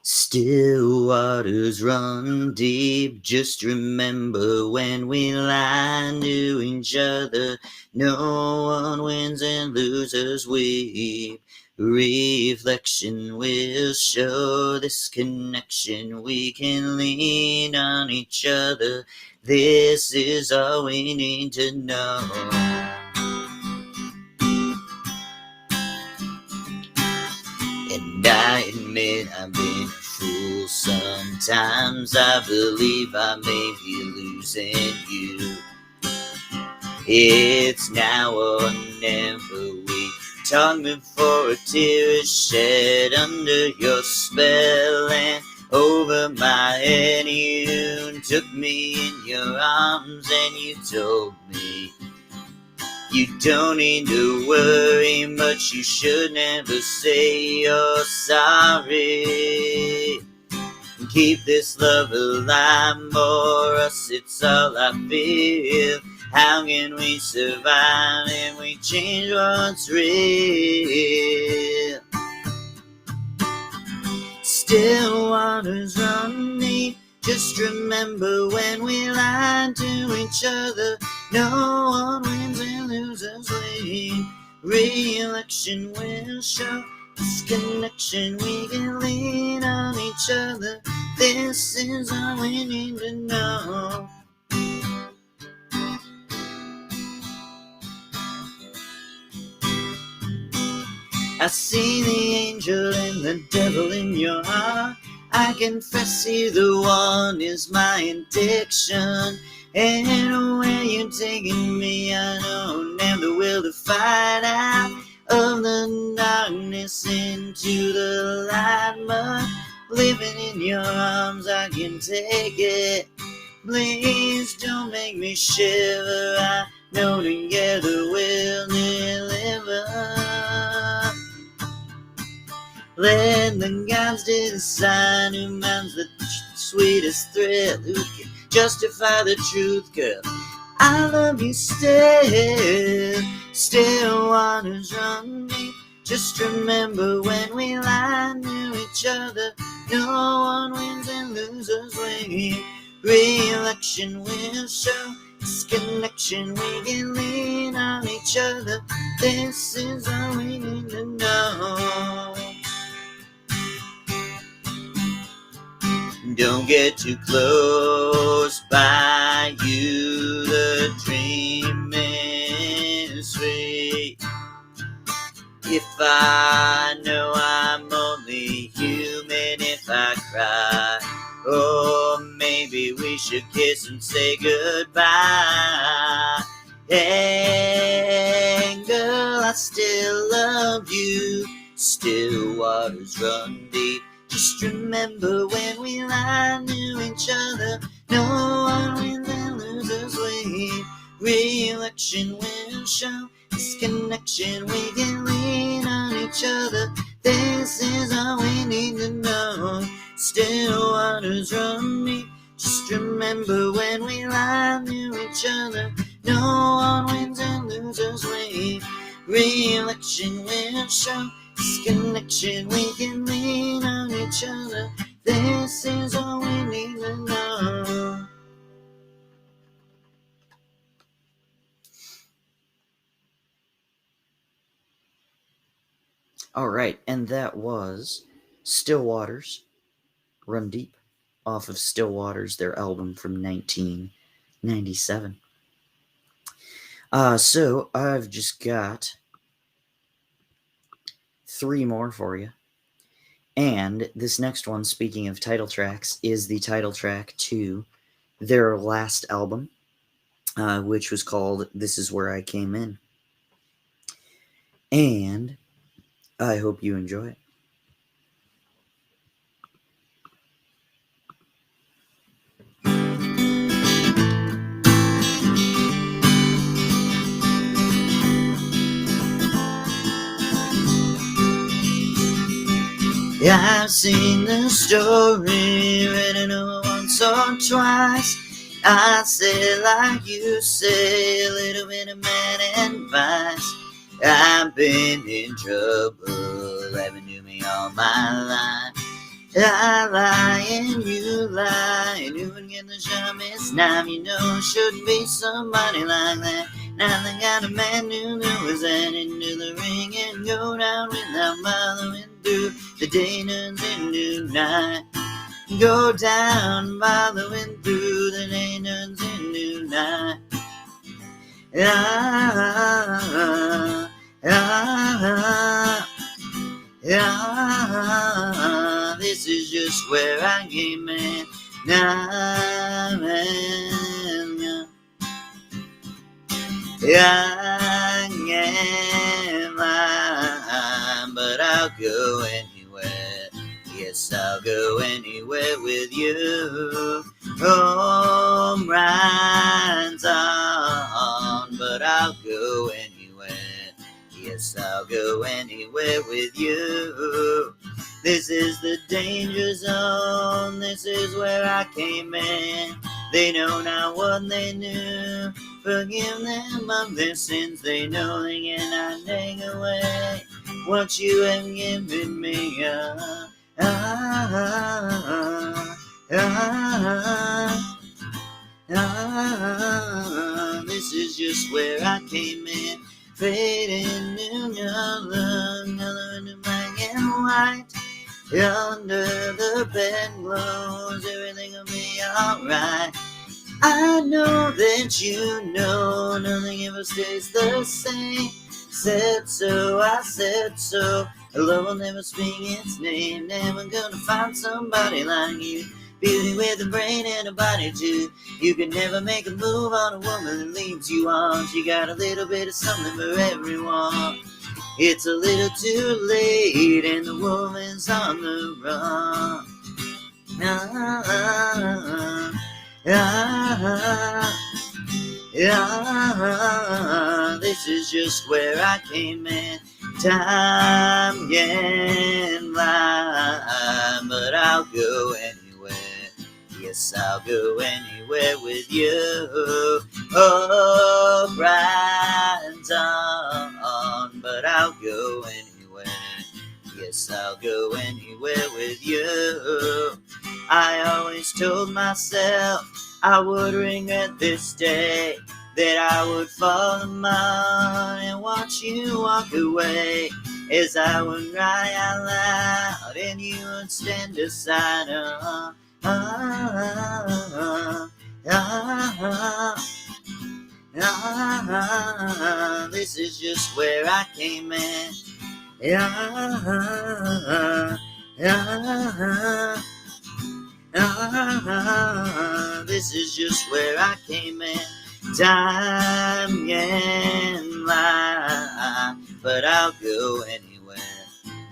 Still waters run deep, just remember when we lie to each other, no one wins and losers weep. Reflection will show this connection, we can lean on each other, this is all we need to know. And I admit I've been a fool sometimes. I believe I may be losing you. It's now or never. We talked before a tear is shed under your spell, and over my head you took me in your arms and you told me you don't need to worry much, you should never say you're sorry. Keep this love alive for us, it's all I feel. How can we survive if we change what's real? Still waters run deep, just remember when we lie to each other, no one wins and losers win. Re-election will show this connection, we can lean on each other, this is all we need to know. I see the angel and the devil in your heart. I confess either one is my addiction. And where you're taking me, I don't have the will to fight out of the darkness into the light. But living in your arms, I can take it. Please don't make me shiver. I know together we'll deliver. Let the gods decide who minds the sweetest thrill, who can justify the truth, girl. I love you still. Still waters run deep, just remember when we lie to each other, no one wins and losers win. Re-election will show this connection, we can lean on each other, this is all we need to know. Don't get too close by you, the dream is free. If I know I'm only human if I cry, oh, maybe we should kiss and say goodbye. Hey, girl, I still love you. Still waters run deep. Just remember when we lie to each other, no one wins and losers win. Re-election will show this connection, we can lean on each other, this is all we need to know. Still waters run deep, just remember when we lie to each other, no one wins and losers win. Re-election will show this connection, we can lean on each other, this is all we need to know. All right, and that was Stillwater's Run Deep off of Stillwater's, their album from 1997. So I've just got 3 more for you. And this next one, speaking of title tracks, is the title track to their last album, which was called This Is Where I Came In. And I hope you enjoy it. I've seen the story, read it once or twice. I say like you say, a little bit of man advice. I've been in trouble, haven't knew me all my life. I lie and you lie, and you would get the sharpest knife. You know, shouldn't be somebody like that. Now the kind of man who was that into the ring and go down without bothering through. The day turns into night. Go down following through, the day turns into night. Ah, ah, ah, this is just where I came in. Now, I am mine, but I'll go anywhere. Yes, I'll go anywhere with you. Home rides on, but I'll go anywhere. Yes, I'll go anywhere with you. This is the danger zone. This is where I came in. They know not what they knew. Forgive them of their sins. They know they cannot take away what you have given me. This is just where I came in. Fading in color in black and white. Under the bedclothes, everything will be alright. I know that you know nothing ever stays the same. Said so, I said so. Love will never speak its name. Never gonna find somebody like you. Beauty with a brain and a body too. You can never make a move on a woman that leaves you on. She got a little bit of something for everyone. It's a little too late and the woman's on the run. This is just where I came in. Time can fly, but I'll go anywhere. Yes, I'll go anywhere with you. Oh, rides on, but I'll go anywhere. Yes, I'll go anywhere with you. I always told myself I would regret this day, that I would fall among and watch you walk away, as I would cry out loud and you would stand aside. This is just where I came in. This is just where I came in. Time can fly, but I'll go anywhere.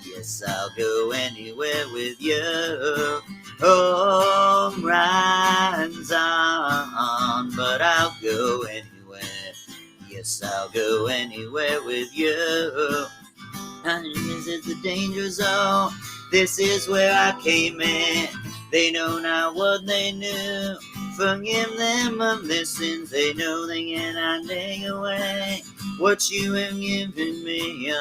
Yes, I'll go anywhere with you. Home rides on, but I'll go anywhere. Yes, I'll go anywhere with you. This is the danger zone. This is where I came in. They know not what they knew. Forgive them of their sins. They know they cannot take away what you have given me.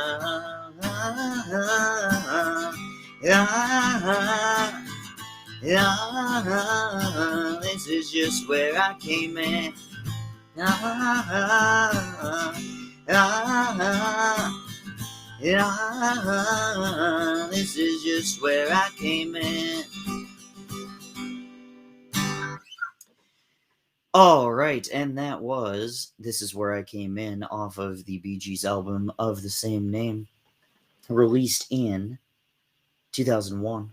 This is just where I came in. This is just where I came in. All right, and that was This Is Where I Came In off of the Bee Gees album of the same name, released in 2001,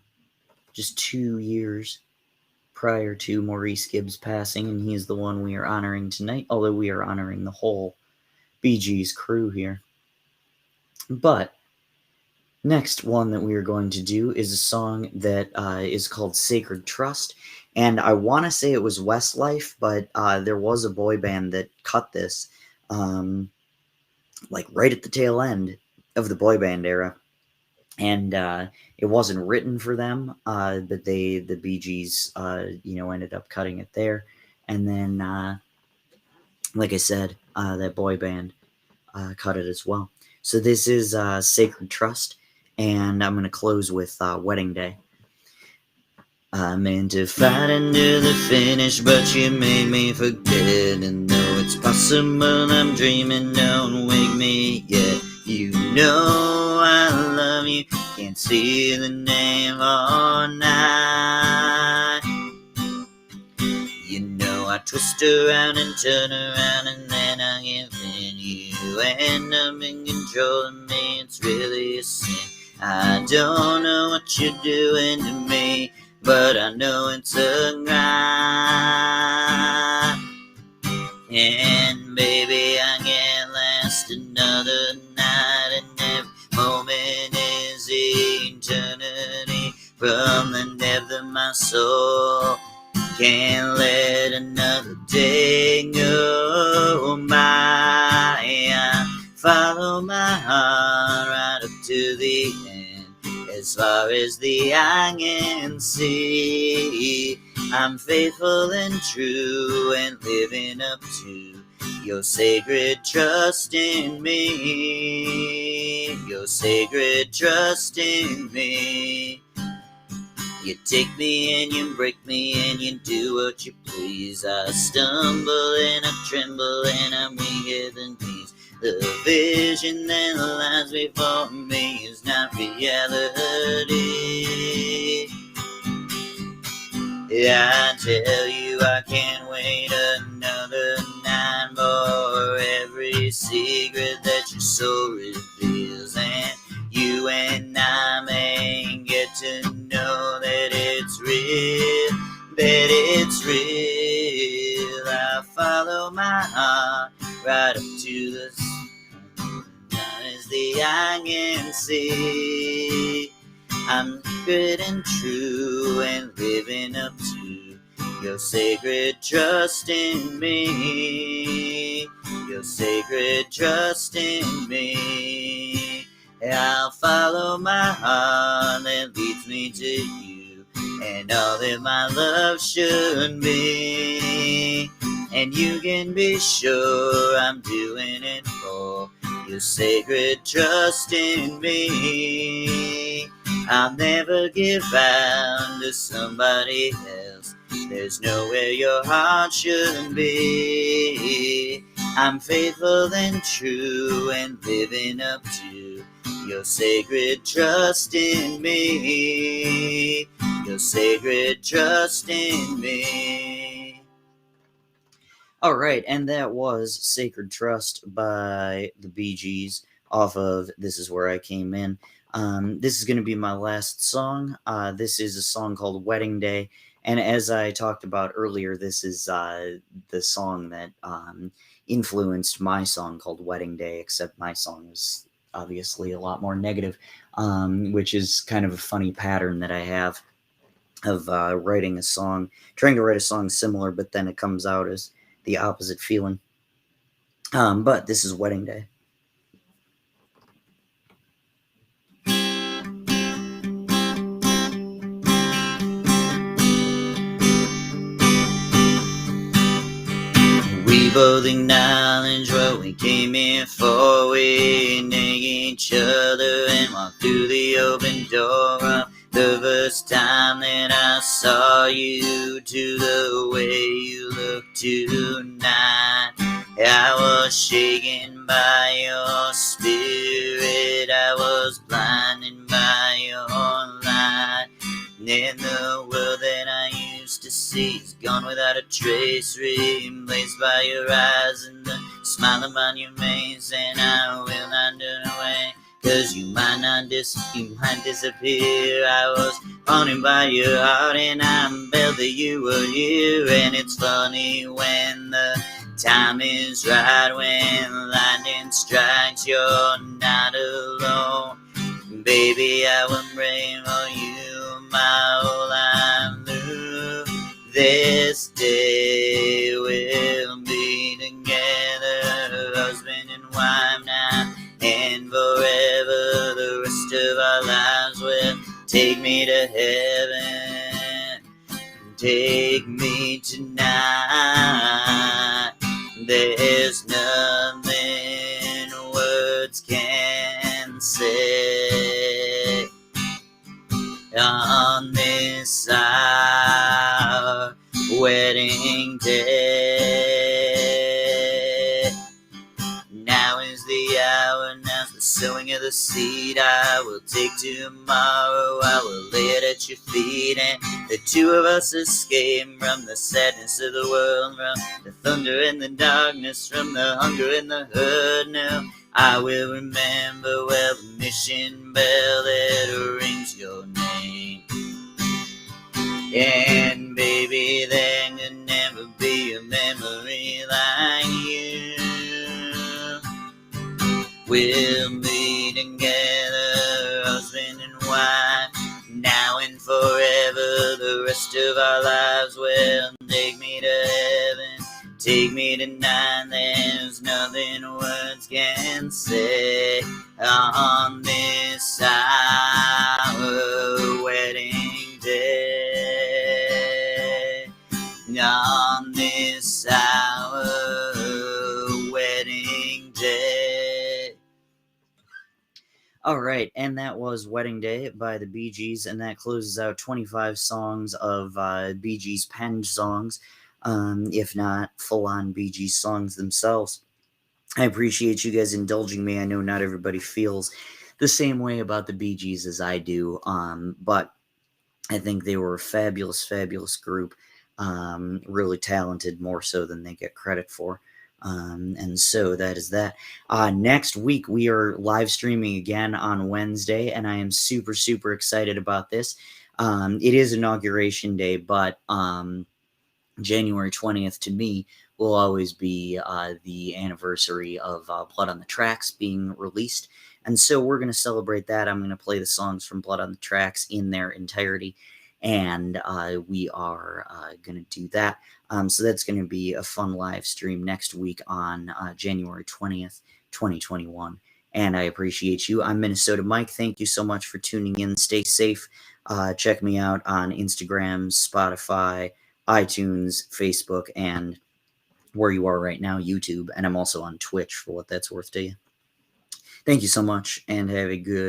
just 2 years prior to Maurice Gibb's passing, and he is the one we are honoring tonight, although we are honoring the whole Bee Gees crew here. But next one that we are going to do is a song that is called Sacred Trust. And I want to say it was Westlife, but there was a boy band that cut this, like right at the tail end of the boy band era. And it wasn't written for them, but the Bee Gees, ended up cutting it there. And then, like I said, that boy band cut it as well. So this is Sacred Trust, and I'm going to close with Wedding Day. I meant to fight into the finish, but you made me forget. And though it's possible I'm dreaming, don't wake me yet. You know I love you, can't see the name all night. You know I twist around and turn around, and then I give in. You end up in control of me, it's really a sin. I don't know what you're doing to me, but I know it's a grind. And baby, I can't last another night, and every moment is eternity. From the depth of my soul, can't let another day go by. I follow my heart right up to the end, as far as the eye can see. I'm faithful and true and living up to your sacred trust in me. Your sacred trust in me. You take me and you break me and you do what you please. I stumble and I tremble and I'm weaker than peace. The vision that lies before me is not reality. I tell you I can't wait another night for every secret that your soul reveals. And you and I may get to know that it's real, that it's real. I follow my heart right up to the sun, as the eye can see. I'm good and true and living up to your sacred trust in me. Your sacred trust in me. I'll follow my heart that leads me to you, and all that my love should be. And you can be sure I'm doing it for your sacred trust in me. I'll never give out to somebody else. There's nowhere your heart should be. I'm faithful and true and living up to your sacred trust in me. Your sacred trust in me. All right, and that was Sacred Trust by the Bee Gees off of This Is Where I Came In. This is going to be my last song. This is a song called Wedding Day. And as I talked about earlier, this is the song that influenced my song called Wedding Day, except my song is obviously a lot more negative, which is kind of a funny pattern that I have of writing a song, trying to write a song similar, but then it comes out as the opposite feeling. But this is Wedding Day. We both acknowledge what we came here for. We nag each other and walk through the open door of the first time that I saw you, to the way you look tonight. I was shaken by your spirit, I was blinded by your light. And the world that I used to see is gone without a trace, replaced by your eyes and the smile upon your face. And I will not turn away, 'cause you might disappear. I was haunted by your heart and I felt that you were here. And it's funny when the time is right, when lightning strikes, you're not alone. Baby, I will pray for you my whole life through. This day we'll be together, husband and wife now and forever. The rest of our lives will take me to heaven. Take me tonight. this our wedding day. Now is the hour, now's the sowing of the seed. I will take tomorrow, I will lay it at your feet, and the two of us escape from the sadness of the world, from the thunder and the darkness, from the hunger and the hurt. Now I will remember well the mission bell that rings your name. And baby, there can never be a memory like you. We'll be together, husband and wife, now and forever, the rest of our lives. Well, take me to heaven, take me tonight, there's nothing words can say on this our wedding day. On this our wedding day. All right, and that was Wedding Day by the Bee Gees, and that closes out 25 songs of Bee Gees penned songs, if not full-on Bee Gees songs themselves. I appreciate you guys indulging me. I know not everybody feels the same way about the Bee Gees as I do, but I think they were a fabulous, fabulous group, really talented, more so than they get credit for. And so that is that. Next week, we are live streaming again on Wednesday, and I am super, super excited about this. It is Inauguration Day, but January 20th to me will always be the anniversary of Blood on the Tracks being released. And so we're going to celebrate that. I'm going to play the songs from Blood on the Tracks in their entirety, and we are going to do that. So that's going to be a fun live stream next week on January 20th, 2021. And I appreciate you. I'm Minnesota Mike. Thank you so much for tuning in. Stay safe. Check me out on Instagram, Spotify, iTunes, Facebook, and where you are right now, YouTube. And I'm also on Twitch, for what that's worth to you. Thank you so much, and have a good